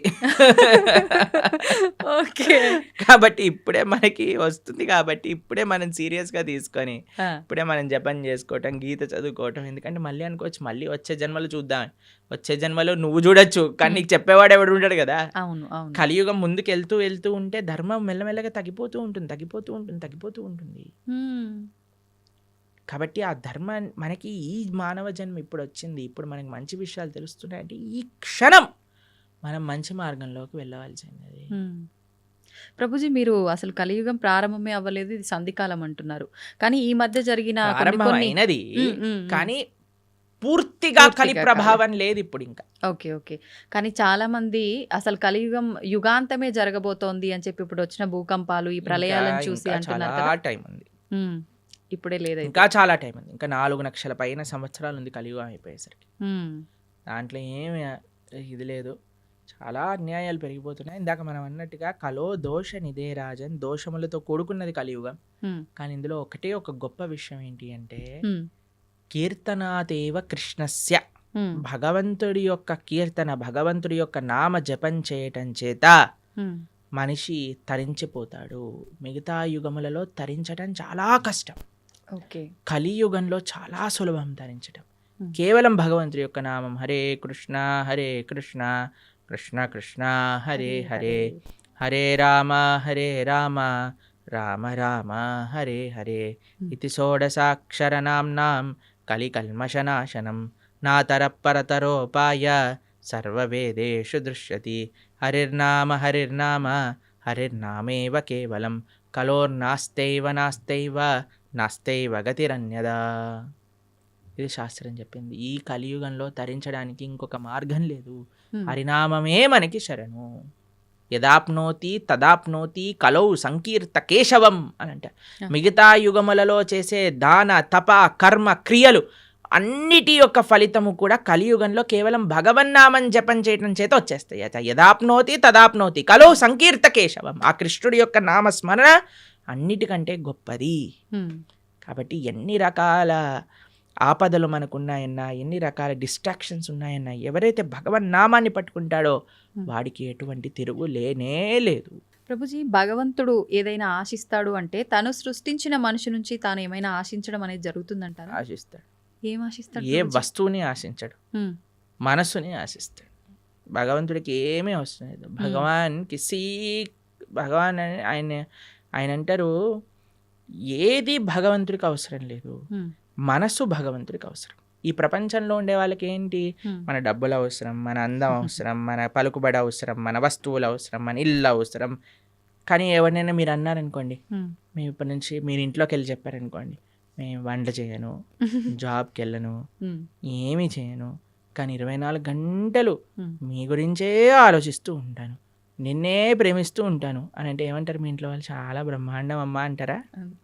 ఓకే. కాబట్టి ఇప్పుడే మనకి వస్తుంది, కాబట్టి ఇప్పుడే మనం సీరియస్గా తీసుకొని ఇప్పుడే మనం జపం చేసుకోవటం, గీత చదువుకోవటం. ఎందుకంటే మళ్ళీ అనుకోవచ్చు మళ్ళీ వచ్చే జన్మలో చూద్దాం. వచ్చే జన్మలో నువ్వు చూడొచ్చు, కానీ నీకు చెప్పేవాడు ఎవడు ఉంటాడు కదా. అవును, అవును. కలియుగం ముందుకు వెళ్తూ ఉంటే ధర్మం మెల్లమెల్లగా తగ్గిపోతూ ఉంటుంది. కాబట్టి ఆ ధర్మం మనకి ఈ మానవ జన్మ ఇప్పుడు వచ్చింది, ఇప్పుడు మనకి మంచి విషయాలు తెలుస్తున్నాయంటే ఈ క్షణం మనం మంచి మార్గంలోకి వెళ్ళవలసింది. ప్రభుజీ, మీరు అసలు కలియుగం ప్రారంభమే అవ్వలేదు, ఇది సంధికాలం అంటున్నారు. కానీ ఈ మధ్య జరిగిన ప్రారంభమైనది కానీ పూర్తిగా కలి ప్రభావం లేదు ఇప్పుడు ఇంకా. ఓకే. కానీ చాలా మంది అసలు కలియుగం యుగాంతమే జరగబోతోంది అని చెప్పి ఇప్పుడు వచ్చిన భూకంపాలు, ఈ ప్రళయాలను చూసి అంటున్నారు కదా. టైం ఉంది, ఇప్పుడే లేదు, ఇంకా చాలా టైం ఉంది. ఇంకా 4 లక్షల పైన సంవత్సరాలు ఉంది కలియుగం అయిపోయేసరికి. దాంట్లో ఏమి ఇది లేదు, చాలా అన్యాయాలు పెరిగిపోతున్నాయి. ఇందాక మనం అన్నట్టుగా కలో దోష నిదే రాజన్, దోషములతో కూడుకున్నది కలియుగం. కానీ ఇందులో ఒక గొప్ప విషయం ఏంటి అంటే కీర్తనాదేవ కృష్ణస్య, భగవంతుడి యొక్క కీర్తన, భగవంతుడి యొక్క నామ జపం చేయటం చేత మనిషి తరించిపోతాడు. మిగతా యుగములలో తరించడం చాలా కష్టం, కలియుగంలో చాలా సులభం తరించడం. కేవలం భగవంతుడి యొక్క నామం హరే కృష్ణ కృష్ణ కృష్ణ హరే హరే, హరే రామ రామ రామ హరే హరే ఇది షోడశాక్షరనామ్నాం కలికల్మషనాశనం నాతరపరతరోపాయ సర్వవేదేషు దృశ్యతి. హరిర్నామ హరిర్నామేవ కేవలం కలోర్నాస్తైవ నాస్తైవ గతిరన్యదా. ఇది శాస్త్రం చెప్పింది. ఈ కలియుగంలో తరించడానికి ఇంకొక మార్గం లేదు, హరినామమే మనకి శరణు. యదాప్నోతి తదాప్నోతి కలౌ సంకీర్త కేశవం అని అంటారు. మిగతా యుగములలో చేసే దాన తప కర్మ క్రియలు అన్నిటి యొక్క ఫలితము కూడా కలియుగంలో కేవలం భగవన్నామం జపం చేయటం చేత వచ్చేస్తాయి. యదాప్నోతి తదాప్నోతి కలౌ సంకీర్త కేశవం. ఆ కృష్ణుడి యొక్క నామస్మరణ అన్నిటికంటే గొప్పది. కాబట్టి ఎన్ని రకాల ఆపదలు మనకున్నాయన్నా, ఎన్ని రకాల డిస్ట్రాక్షన్స్ ఉన్నాయన్నా, ఎవరైతే భగవన్ నామాన్ని పట్టుకుంటాడో వాడికి ఎటువంటి తిరుగు లేనే లేదు. ప్రభుజీ, భగవంతుడు ఏదైనా ఆశిస్తాడు అంటే తను సృష్టించిన మనిషి నుంచి తాను ఏమైనా ఆశించడం అనేది జరుగుతుందంటారా? ఆశిస్తాడు. ఏం ఆశిస్తాడు? ఏ వస్తువుని ఆశించడు, మనస్సుని ఆశిస్తాడు. భగవంతుడికి ఏమీ అవసరం లేదు. భగవాన్ ఆయన అంటారు ఏది భగవంతుడికి అవసరం లేదు, మనస్సు భగవంతుడికి అవసరం. ఈ ప్రపంచంలో ఉండే వాళ్ళకి ఏంటి, మన డబ్బులు అవసరం, మన అందం అవసరం, మన పలుకుబడి అవసరం, మన వస్తువులు అవసరం, మన ఇల్లు అవసరం. కానీ ఎవరినైనా మీరు అన్నారనుకోండి, మేము ఇప్పటి నుంచి మీరు ఇంట్లోకి వెళ్ళి చెప్పారనుకోండి, నేను వంట చేయను, జాబ్కి వెళ్ళను, ఏమీ చేయను, కానీ 24 గంటలు మీ గురించే ఆలోచిస్తూ ఉంటాను, నిన్నే ప్రేమిస్తూ ఉంటాను అని అంటే ఏమంటారు మీ ఇంట్లో వాళ్ళు? చాలా బ్రహ్మాండం అమ్మా అంటారా?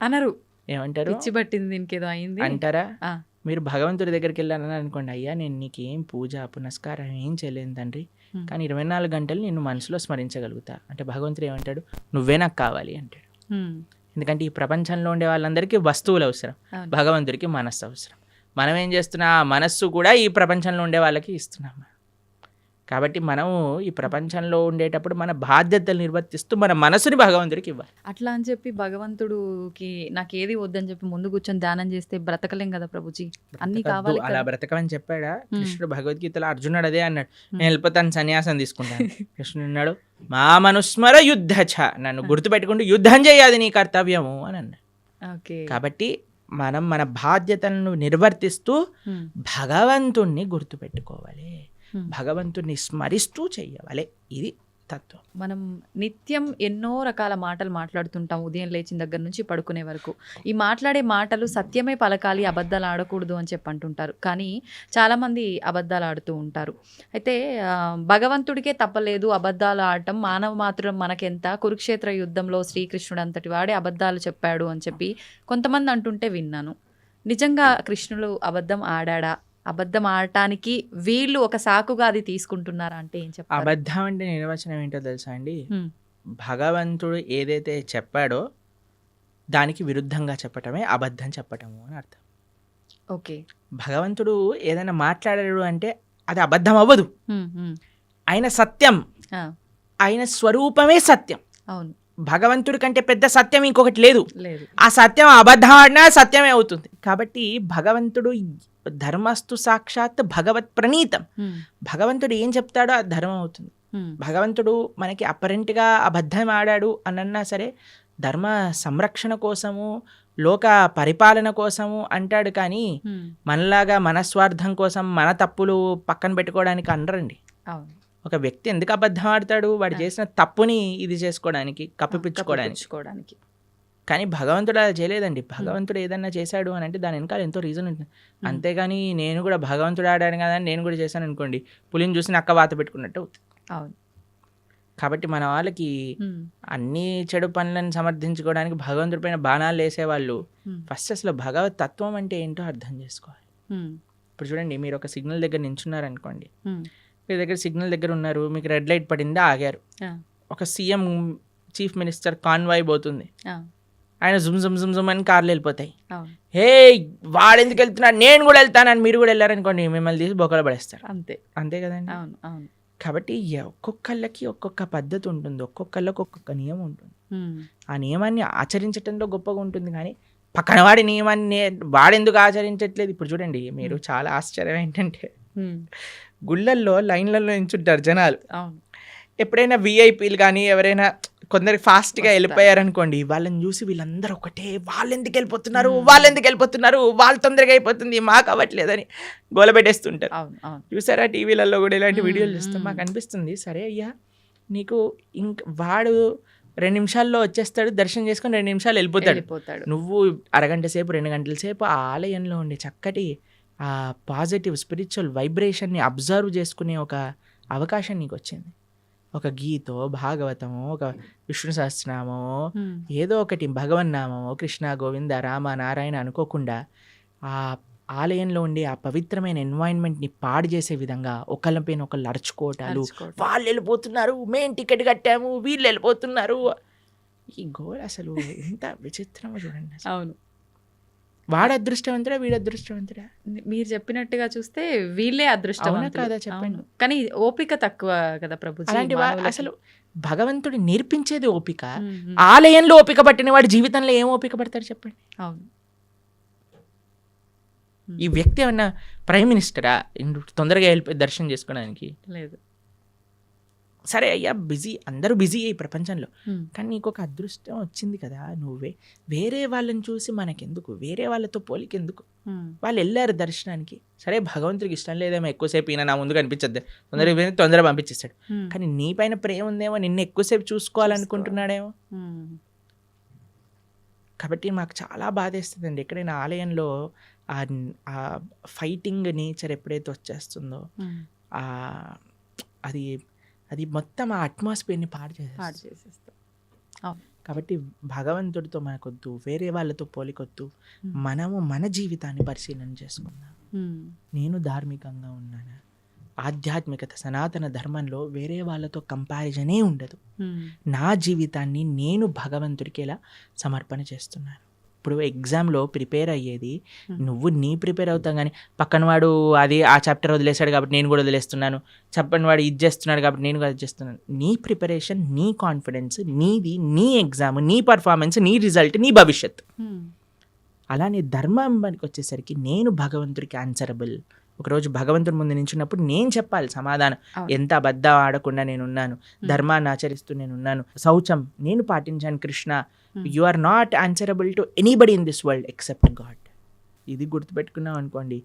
అనరు. ఏమంటారు? పిచ్చి పట్టింది, దీనికేదో అయింది అంటారా? ఆ. మీరు భగవంతుడి దగ్గరికి వెళ్ళాలని అనుకోండి, అయ్యా నేను నీకేం పూజ పునస్కారం ఏం చేయలేను తండ్రి, కానీ 24 గంటలు నిన్ను మనసులో స్మరించగలుగుతా అంటే భగవంతుడు ఏమంటాడు? నువ్వే నాకు కావాలి అంటాడు. ఎందుకంటే ఈ ప్రపంచంలో ఉండే వాళ్ళందరికీ వస్తువులు అవసరం, భగవంతుడికి మనస్సు అవసరం. మనం ఏం చేస్తున్నా? ఆ మనస్సు కూడా ఈ ప్రపంచంలో ఉండే వాళ్ళకి ఇస్తున్నాం. కాబట్టి మనము ఈ ప్రపంచంలో ఉండేటప్పుడు మన బాధ్యతలు నిర్వర్తిస్తూ మన మనసుని భగవంతుడికి ఇవ్వాలి. అట్లా అని చెప్పి భగవంతుడికి నాకు ఏది వద్దని చెప్పి ముందు కూర్చొని ధ్యానం చేస్తే బ్రతకలేం కదా ప్రభుజీ, అన్ని కావాలి అలా బ్రతకమని చెప్పాడా కృష్ణుడు? భగవద్గీతలో అర్జునుడు అదే అన్నాడు, నేను వెళ్ళిపోతాను, సన్యాసం తీసుకుంటాను. కృష్ణుడు అన్నాడు, మా మనుస్మర యుద్ధ చ, నన్ను గుర్తుపెట్టుకుంటూ యుద్ధం చేయాలి నీ కర్తవ్యము అని అన్నాడు. కాబట్టి మనం మన బాధ్యతలను నిర్వర్తిస్తూ భగవంతుణ్ణి గుర్తుపెట్టుకోవాలి, భగవంతుణ్ణి స్మరిస్తూ చెయ్యాలి. ఇది తత్వం. మనం నిత్యం ఎన్నో రకాల మాటలు మాట్లాడుతుంటాం, ఉదయం లేచిన దగ్గర నుంచి పడుకునే వరకు. ఈ మాట్లాడే మాటలు సత్యమే పలకాలి, అబద్ధాలు ఆడకూడదు అని చెప్పి అంటుంటారు. కానీ చాలామంది అబద్ధాలు ఆడుతూ ఉంటారు. అయితే భగవంతుడికే తప్పలేదు అబద్ధాలు ఆడటం, మానవ మాత్రం మనకెంత, కురుక్షేత్ర యుద్ధంలో శ్రీకృష్ణుడు అంతటి వాడే అబద్ధాలు చెప్పాడు అని చెప్పి కొంతమంది అంటుంటే విన్నాను. నిజంగా కృష్ణుడు అబద్ధం ఆడా? అబద్ధం ఆడటానికి వీళ్ళు ఒక సాకుగా అది తీసుకుంటున్నారా అంటే ఏం చెప్పారు? అబద్ధం అంటే నిర్వచనం ఏంటో తెలుసా అండి? భగవంతుడు ఏదైతే చెప్పాడో దానికి విరుద్ధంగా చెప్పటమే అబద్ధం చెప్పటము అని అర్థం. ఓకే. భగవంతుడు ఏదైనా మాట్లాడాడు అంటే అది అబద్ధం అవ్వదు. ఆయన సత్యం, ఆయన స్వరూపమే సత్యం. అవును. భగవంతుడి కంటే పెద్ద సత్యం ఇంకొకటి లేదు. ఆ సత్యం అబద్ధం ఆడినా సత్యమే అవుతుంది. కాబట్టి భగవంతుడు ధర్మస్తు సాక్షాత్ భగవత్ ప్రణీతం. భగవంతుడు ఏం చెప్తాడో అది ధర్మం అవుతుంది. భగవంతుడు మనకి అపరెంట్గా అబద్ధం ఆడాడు అనన్నా సరే ధర్మ సంరక్షణ కోసము, లోక పరిపాలన కోసము అంటాడు. కానీ మనలాగా మన స్వార్థం కోసం మన తప్పులు పక్కన పెట్టుకోవడానికి అనరండి. ఒక వ్యక్తి ఎందుకు అబద్ధం ఆడతాడు? వాడు చేసిన తప్పుని ఇది చేసుకోవడానికి, కప్పిపుచ్చుకోవడానికి. కానీ భగవంతుడు అలా చేయలేదండి. భగవంతుడు ఏదన్నా చేశాడు అని అంటే దాని వెనకాల ఎంతో రీజన్ ఉంటుంది. అంతేగాని నేను కూడా భగవంతుడు ఆడాను కదా అని నేను కూడా చేశాను అనుకోండి, పులిని చూసి నక్క వాత పెట్టుకున్నట్టు అవుతుంది. కాబట్టి మన వాళ్ళకి అన్ని చెడు పనులను సమర్థించుకోవడానికి భగవంతుడి పైన బాణాలు వేసేవాళ్ళు ఫస్ట్ అసలు భగవత్ తత్వం అంటే ఏంటో అర్థం చేసుకోవాలి. ఇప్పుడు చూడండి, మీరు ఒక సిగ్నల్ దగ్గర నించున్నారు అనుకోండి, మీ దగ్గర సిగ్నల్ దగ్గర ఉన్నారు, మీకు రెడ్ లైట్ పడింది, ఆగారు. ఒక సీఎం చీఫ్ మినిస్టర్ కాన్వాయ్ పోతుంది, ఆయన జుమ్ జుమ్ జుమ్ జుమ్ అని కార్లు వెళ్ళిపోతాయి. హే వాడెందుకు వెళ్తున్నాడు, నేను కూడా వెళ్తానని మీరు కూడా వెళ్ళారనుకోండి, మిమ్మల్ని తీసి బొక్కలు పడేస్తారు. అంతే కదండి. కాబట్టి ఒక్కొక్కళ్ళకి ఒక్కొక్క పద్ధతి ఉంటుంది, ఒక్కొక్కళ్ళకి ఒక్కొక్క నియమం ఉంటుంది. ఆ నియమాన్ని ఆచరించడంలో గొప్పగా ఉంటుంది. కానీ పక్కన వాడి నియమాన్ని వాడెందుకు ఆచరించట్లేదు? ఇప్పుడు చూడండి, మీరు చాలా ఆశ్చర్యం ఏంటంటే గుళ్ళల్లో లైన్లలో నించుంటారు జనాలు. ఎప్పుడైనా విఐపీలు కానీ ఎవరైనా కొందరికి ఫాస్ట్గా వెళ్ళిపోయారనుకోండి, వాళ్ళని చూసి వీళ్ళందరూ ఒకటే, వాళ్ళు ఎందుకు వెళ్ళిపోతున్నారు, వాళ్ళు తొందరగా అయిపోతుంది, మాకు అవ్వట్లేదని గోలబెట్టేస్తుంటారు. చూసారా టీవీలలో కూడా ఇలాంటి వీడియోలు చూస్తాం. మాకు అనిపిస్తుంది, సరే అయ్యా నీకు వాడు 2 నిమిషాల్లో వచ్చేస్తాడు, దర్శనం చేసుకొని 2 నిమిషాలు వెళ్ళిపోతాడు. నువ్వు అరగంట సేపు 2 గంటల సేపు ఆ ఆలయంలో ఉండే చక్కటి ఆ పాజిటివ్ స్పిరిచువల్ వైబ్రేషన్ని అబ్జర్వ్ చేసుకునే ఒక అవకాశం నీకు వచ్చింది. ఒక గీతో, భాగవతమో, ఒక విష్ణు సహస్రనామమో, ఏదో ఒకటి భగవన్నామమో, కృష్ణ గోవింద రామ నారాయణ అనుకోకుండా ఆ ఆలయంలో ఉండే ఆ పవిత్రమైన ఎన్వైరన్మెంట్ని పాడు చేసే విధంగా ఒకళ్ళపైన ఒకళ్ళు అరుచుకోవటాలు, వాళ్ళు వెళ్ళిపోతున్నారు, మేం టికెట్ కట్టాము, వీళ్ళు వెళ్ళిపోతున్నారు. ఈ గోల్ అసలు ఎంత విచిత్రమో చూడండి. అవును. వాడు అదృష్టవంతుడా, వీడు అదృష్టవంతుడా? మీరు చెప్పినట్టుగా చూస్తే వీళ్ళే అదృష్టవంతులు కదా, చెప్పండి. కానీ ఓపిక తక్కువ కదా ప్రభుజీ. అలాంటి అసలు భగవంతుడు నేర్పించేది ఓపిక. ఆలయంలో ఓపిక పట్టిన వాడు జీవితంలో ఏం ఓపిక పడతాడు చెప్పండి. అవును. ఈ వ్యక్తి ఏమన్నా ప్రైమ్ మినిస్టరా తొందరగా వెళ్ళిపోయి దర్శనం చేసుకోవడానికి? లేదు. సరే అయ్యా, బిజీ, అందరూ బిజీ ఈ ప్రపంచంలో, కానీ నీకు ఒక అదృష్టం వచ్చింది కదా, నువ్వే వేరే వాళ్ళని చూసి మనకెందుకు, వేరే వాళ్ళతో పోలికెందుకు? వాళ్ళు వెళ్ళారు దర్శనానికి, సరే భగవంతుడికి ఇష్టం లేదేమో ఎక్కువసేపు ఈయన నా ముందు కనిపించద్దు, తొందరగా పంపించేస్తాడు. కానీ నీ పైన ప్రేమ ఉందేమో, నిన్ను ఎక్కువసేపు చూసుకోవాలనుకుంటున్నాడేమో. కాబట్టి మాకు చాలా బాధేస్తుందండి. ఎక్కడైనా ఆలయంలో ఆ ఫైటింగ్ నేచర్ ఎప్పుడైతే వచ్చేస్తుందో అది అది మొత్తం ఆ అట్మాస్ఫియర్ని పాడు చేసేస్తాం. కాబట్టి భగవంతుడితో మనకొద్దు, వేరే వాళ్ళతో పోలికొద్దు. మనము మన జీవితాన్ని పరిశీలన చేసుకుందాం. నేను ధార్మికంగా ఉన్నానా, ఆధ్యాత్మికత సనాతన ధర్మంలో వేరే వాళ్ళతో కంపారిజనే ఉండదు. నా జీవితాన్ని నేను భగవంతుడికి ఎలా సమర్పణ చేస్తున్నాను. ఇప్పుడు ఎగ్జామ్లో ప్రిపేర్ అయ్యేది నువ్వు ప్రిపేర్ అవుతాం కానీ పక్కన వాడు ఆ చాప్టర్ వదిలేశాడు కాబట్టి నేను కూడా వదిలేస్తున్నాను, చెప్పని వాడు ఇది చేస్తున్నాడు కాబట్టి నేను కూడా అది చేస్తున్నాను. నీ ప్రిపరేషన్, నీ కాన్ఫిడెన్స్ నీది, నీ ఎగ్జామ్, నీ పర్ఫార్మెన్స్, నీ రిజల్ట్, నీ భవిష్యత్. అలానే ధర్మానికి వచ్చేసరికి నేను భగవంతుడికి ఆన్సరబుల్. ఒకరోజు భగవంతుడి ముందు నించున్నప్పుడు నేను చెప్పాలి సమాధానం. ఎంత అబద్ధం ఆడకుండా నేనున్నాను, ధర్మాన్ని ఆచరిస్తూ నేనున్నాను, శౌచం నేను పాటించాను. Krishna, you are not answerable to anybody in this world except God. ఇది గుర్తుపెట్టుకున్నాం అనుకోండి,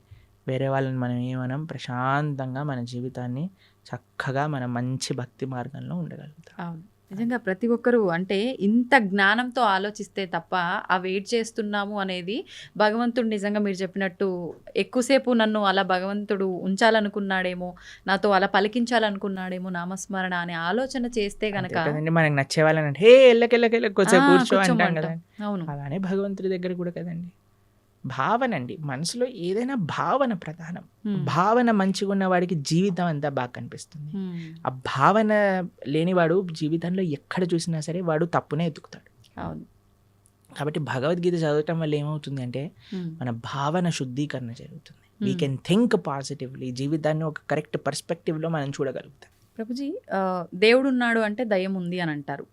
వేరే వాళ్ళని మనం ఏమనం, ప్రశాంతంగా మన జీవితాన్ని చక్కగా మన మంచి భక్తి మార్గంలో ఉండగలుగుతాం. అవును, నిజంగా ప్రతి ఒక్కరూ అంటే ఇంత జ్ఞానంతో ఆలోచిస్తే తప్ప ఆ వెయిట్ చేస్తున్నాము అనేది భగవంతుడు నిజంగా మీరు చెప్పినట్టు ఎక్కువసేపు నన్ను అలా భగవంతుడు ఉంచాలనుకున్నాడేమో, నాతో అలా పలికించాలనుకున్నాడేమో నామస్మరణ అనే ఆలోచన చేస్తే గనక మనకి నచ్చే వాళ్ళని హే ఎల్లకెళ్ళకెళ్ళ కూర్చో అంటాం కదా. అవును, అలానే భగవంతుడి దగ్గర కూడా కదండి. భావన అండి, మనసులో ఏదైనా భావన ప్రధానం. భావన మంచిగా ఉన్నవాడికి జీవితం అంతా బాగా కనిపిస్తుంది. ఆ భావన లేనివాడు జీవితంలో ఎక్కడ చూసినా సరే వాడు తప్పునే ఎత్తుకుతాడు. అవును, కాబట్టి భగవద్గీత చదవటం వల్ల ఏమవుతుంది అంటే మన భావన శుద్ధీకరణ జరుగుతుంది. వీ కెన్ థింక్ పాజిటివ్లీ, జీవితాన్ని ఒక కరెక్ట్ పర్స్పెక్టివ్లో మనం చూడగలుగుతాం. ప్రభుజీ, దేవుడు ఉన్నాడు అంటే దయ్యం ఉంది అని అంటారు.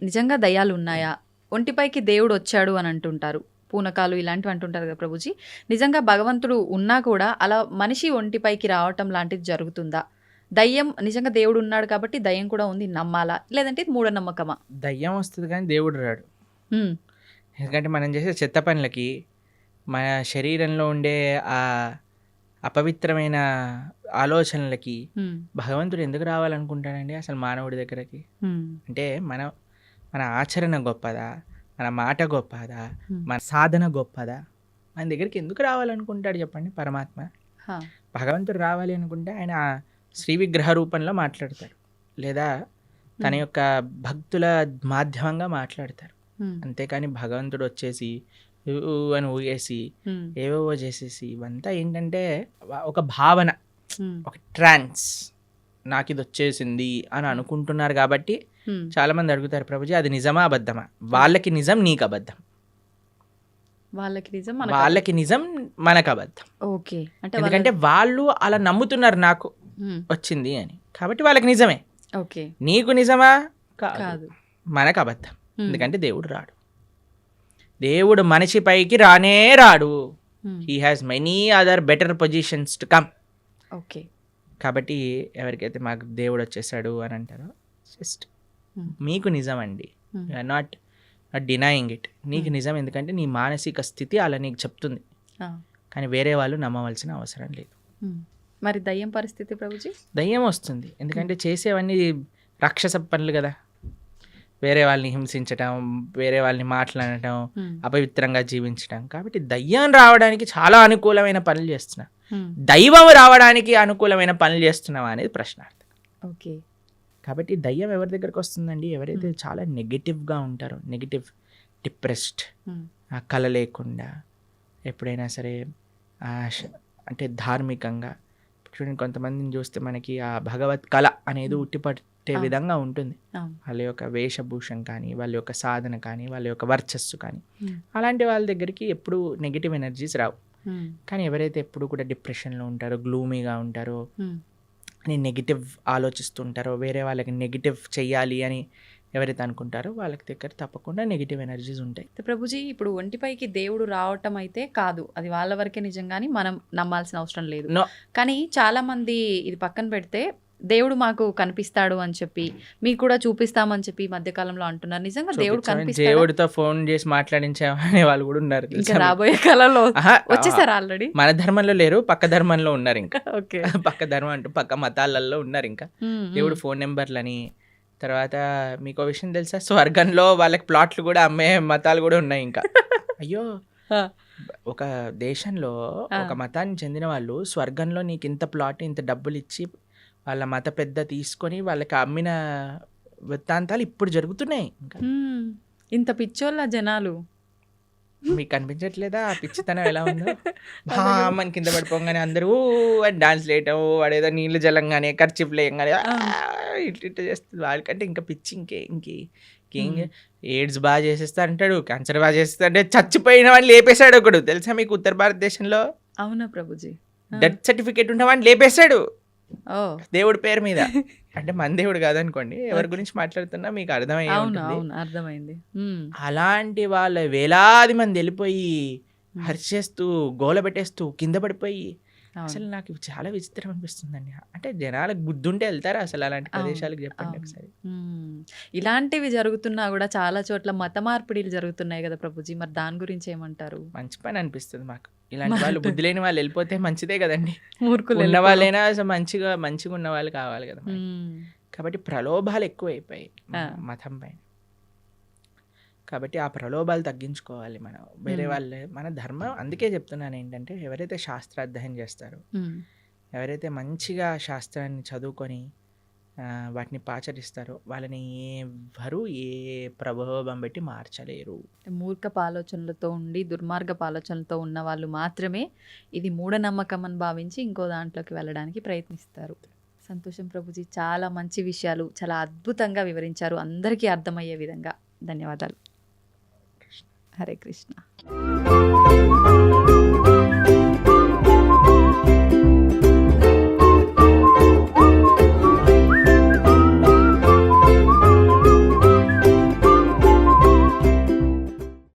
నిజంగా దయ్యాలు ఉన్నాయా? ఒంటిపైకి దేవుడు వచ్చాడు అని అంటుంటారు, పూనకాలు ఇలాంటివి అంటుంటారు కదా ప్రభుజీ. నిజంగా భగవంతుడు ఉన్నా కూడా అలా మనిషి ఒంటిపైకి రావటం లాంటిది జరుగుతుందా? దయ్యం నిజంగా దేవుడు ఉన్నాడు కాబట్టి దయ్యం కూడా ఉంది నమ్మాలా, లేదంటే ఇది మూఢనమ్మకమా? దయ్యం వస్తుంది కానీ దేవుడు రాడు. ఎందుకంటే మనం చేసే చెత్త పనులకి, మన శరీరంలో ఉండే ఆ అపవిత్రమైన ఆలోచనలకి భగవంతుడు ఎందుకు రావాలనుకుంటాడండి అసలు మానవుడి దగ్గరకి? అంటే మన ఆచరణ గొప్పదా, మన మాట గొప్పదా, మన సాధన గొప్పదా? మన దగ్గరికి ఎందుకు రావాలనుకుంటాడు చెప్పండి పరమాత్మ? భగవంతుడు రావాలి అనుకుంటే ఆయన శ్రీ విగ్రహ రూపంలో మాట్లాడతాడు, లేదా తన యొక్క భక్తుల మాధ్యమంగా మాట్లాడతారు. అంతేకాని భగవంతుడు వచ్చేసి అని ఊగేసి ఏవేవో చేసేసి ఇవంతా ఏంటంటే ఒక భావన, ఒక ట్రాన్స్, నాకు ఇది వచ్చేసింది అని అనుకుంటున్నారు. కాబట్టి చాలా మంది అడుగుతారు ప్రభుజీ అది నిజమా అబద్ధమా? వాళ్ళకి నిజం, నీకు అబద్ధం. వాళ్ళకి నిజం, మనకు అబద్ధం. ఓకే, ఎందుకంటే వాళ్ళు అలా నమ్ముతున్నారు నాకు వచ్చింది అని, కాబట్టి వాళ్ళకి నిజమే. ఓకే, నీకు నిజమా? కాదు, మనకు అబద్ధం. ఎందుకంటే దేవుడు రాడు, దేవుడు మనిషి పైకి రానే రాడు. He has many other better positions to come. Okay, కాబట్టి ఎవరికైతే మాకు దేవుడు వచ్చేసాడు అని అంటారో జస్ట్ మీకు నిజం అండి, నాట్ డినయింగ్ ఇట్. నీకు నిజం, ఎందుకంటే నీ మానసిక స్థితి అలా నీకు చెప్తుంది, కానీ వేరే వాళ్ళు నమ్మవలసిన అవసరం లేదు. మరి దయ్యం పరిస్థితి ప్రభుజీ? దయ్యం వస్తుంది ఎందుకంటే చేసేవన్నీ రాక్షస పనులు కదా. వేరే వాళ్ళని హింసించటం, వేరే వాళ్ళని మాట్లాడటం, అపవిత్రంగా జీవించటం. కాబట్టి దయ్యం రావడానికి చాలా అనుకూలమైన పనులు చేస్తున్నా, దైవం రావడానికి అనుకూలమైన పనులు చేస్తున్నావా అనేది ప్రశ్నార్థం. ఓకే, కాబట్టి దయ్యం ఎవరి దగ్గరకు వస్తుందండి? ఎవరైతే చాలా నెగిటివ్గా ఉంటారో, నెగిటివ్, డిప్రెస్డ్, కళ లేకుండా, ఎప్పుడైనా సరే అంటే ధార్మికంగా. చూడండి, కొంతమందిని చూస్తే మనకి ఆ భగవత్ కళ అనేది ఉట్టిపట్టే విధంగా ఉంటుంది. వాళ్ళ యొక్క వేషభూషం కానీ, వాళ్ళ యొక్క సాధన కానీ, వాళ్ళ యొక్క వర్చస్సు కానీ, అలాంటి వాళ్ళ దగ్గరికి ఎప్పుడు నెగిటివ్ ఎనర్జీస్ రావు. కానీ ఎవరైతే ఎప్పుడు కూడా డిప్రెషన్లో ఉంటారో, గ్లూమీగా ఉంటారో, అని నెగిటివ్ ఆలోచిస్తుంటారో, వేరే వాళ్ళకి నెగిటివ్ చెయ్యాలి అని ఎవరైతే అనుకుంటారో వాళ్ళకి దగ్గర తప్పకుండా నెగిటివ్ ఎనర్జీస్ ఉంటాయి. ప్రభుజీ, ఇప్పుడు ఒంటిపైకి దేవుడు రావటం అయితే కాదు, అది వాళ్ళ వరకే నిజం, కానీ మనం నమ్మాల్సిన అవసరం లేదు. కానీ చాలా మంది ఇది పక్కన పెడితే దేవుడు మాకు కనిపిస్తాడు అని చెప్పి, మీకు కూడా చూపిస్తామని చెప్పి మధ్యకాలంలో అంటున్నారు. నిజంగా దేవుడు కనిపిస్తాడు? దేవుడితో ఫోన్ చేసి మాట్లాడించే వాళ్ళు కూడా ఉన్నారు. ఇంకా రాబోయే కాలంలో వచ్చేసారు ఆల్రెడీ. మన ధర్మంలో లేరు, పక్క ధర్మంలో ఉన్నారు. ఇంకా ఓకే, పక్క ధర్మం అంటూ పక్క మతాలలో ఉన్నారు. ఇంకా దేవుడు ఫోన్ నెంబర్లని, తర్వాత మీకో విషయం తెలుసా? స్వర్గంలో వాళ్ళకి ప్లాట్లు కూడా అమ్మే మతాలు కూడా ఉన్నాయి ఇంకా. అయ్యో! ఒక దేశంలో ఒక మతానికి చెందిన వాళ్ళు స్వర్గంలో నీకింత ప్లాట్, ఇంత డబ్బులిచ్చి వాళ్ళ మత పెద్ద తీసుకొని వాళ్ళకి అమ్మిన వృత్తాంతాలు ఇప్పుడు జరుగుతున్నాయి ఇంకా. ఇంత పిచ్చోళ్ళ జనాలు. మీకు కనిపించట్లేదా ఆ పిచ్చితనం ఎలా ఉందో? మన కింద పడిపోగానే అందరూ అని డాన్స్ వేయటం, వాడేదో నీళ్ళు జలంగానే ఖర్చీఫ్ లేయంగానే ఇట్లా చేస్తుంది. వాళ్ళకంటే ఇంకా పిచ్చి ఇంకేం ఎయిడ్స్ బాగా చేసేస్తా అంటాడు, క్యాన్సర్ బాగా చేస్తా అంటే చచ్చిపోయిన వాడిని లేపేశాడు ఒకడు తెలుసా మీకు? ఉత్తర భారతదేశంలో అవునా ప్రభుజీ? డెత్ సర్టిఫికేట్ ఉన్న వాడిని లేపేశాడు ఓ దేవుడి పేరు మీద. అంటే మన దేవుడు కాదనుకోండి, ఎవరి గురించి మాట్లాడుతున్నా మీకు అర్థమయ్యే అవును ఉంటుంది. అవును అర్థమైంది. అలాంటి వాళ్ళ వేలాది మంది వెళ్ళిపోయి హర్షేస్తూ గోల పెట్టేస్తూ కింద పడిపోయి అసలు నాకు ఇవి చాలా విచిత్రం అనిపిస్తుందండి. అంటే జనాలకు బుద్ధి ఉంటే వెళ్తారా అసలు అలాంటి ప్రదేశాలకు? చెప్పండి ఒకసారి. ఇలాంటివి జరుగుతున్నా కూడా చాలా చోట్ల మత మార్పిడిలు జరుగుతున్నాయి కదా ప్రభుజీ, మరి దాని గురించి ఏమంటారు? మంచి పని అనిపిస్తుంది మాకు. ఇలాంటి వాళ్ళు బుద్ధి లేని వాళ్ళు వెళ్ళిపోతే మంచిదే కదండి. మూర్ఖులు ఉన్న వాళ్ళైనా అసలు మంచిగా ఉన్న వాళ్ళు కావాలి కదా మనకి. కాబట్టి ప్రలోభాలు ఎక్కువైపోయాయి మతం పైన. కాబట్టి ఆ ప్రలోభాలు తగ్గించుకోవాలి మనం. వేరే వాళ్ళే మన ధర్మం. అందుకే చెప్తున్నాను ఏంటంటే, ఎవరైతే శాస్త్రాధ్యయనం చేస్తారో, ఎవరైతే మంచిగా శాస్త్రాన్ని చదువుకొని వాటిని పాచరిస్తారో వాళ్ళని ఎవ్వరూ ఏ ప్రలోభం పెట్టి మార్చలేరు. మూర్ఖపు ఆలోచనలతో ఉండి దుర్మార్గపు ఆలోచనలతో ఉన్న వాళ్ళు మాత్రమే ఇది మూఢనమ్మకం అని భావించి ఇంకో దాంట్లోకి వెళ్ళడానికి ప్రయత్నిస్తారు. సంతోషం ప్రభుజీ, చాలా మంచి విషయాలు చాలా అద్భుతంగా వివరించారు, అందరికీ అర్థమయ్యే విధంగా. ధన్యవాదాలు. హరే కృష్ణ.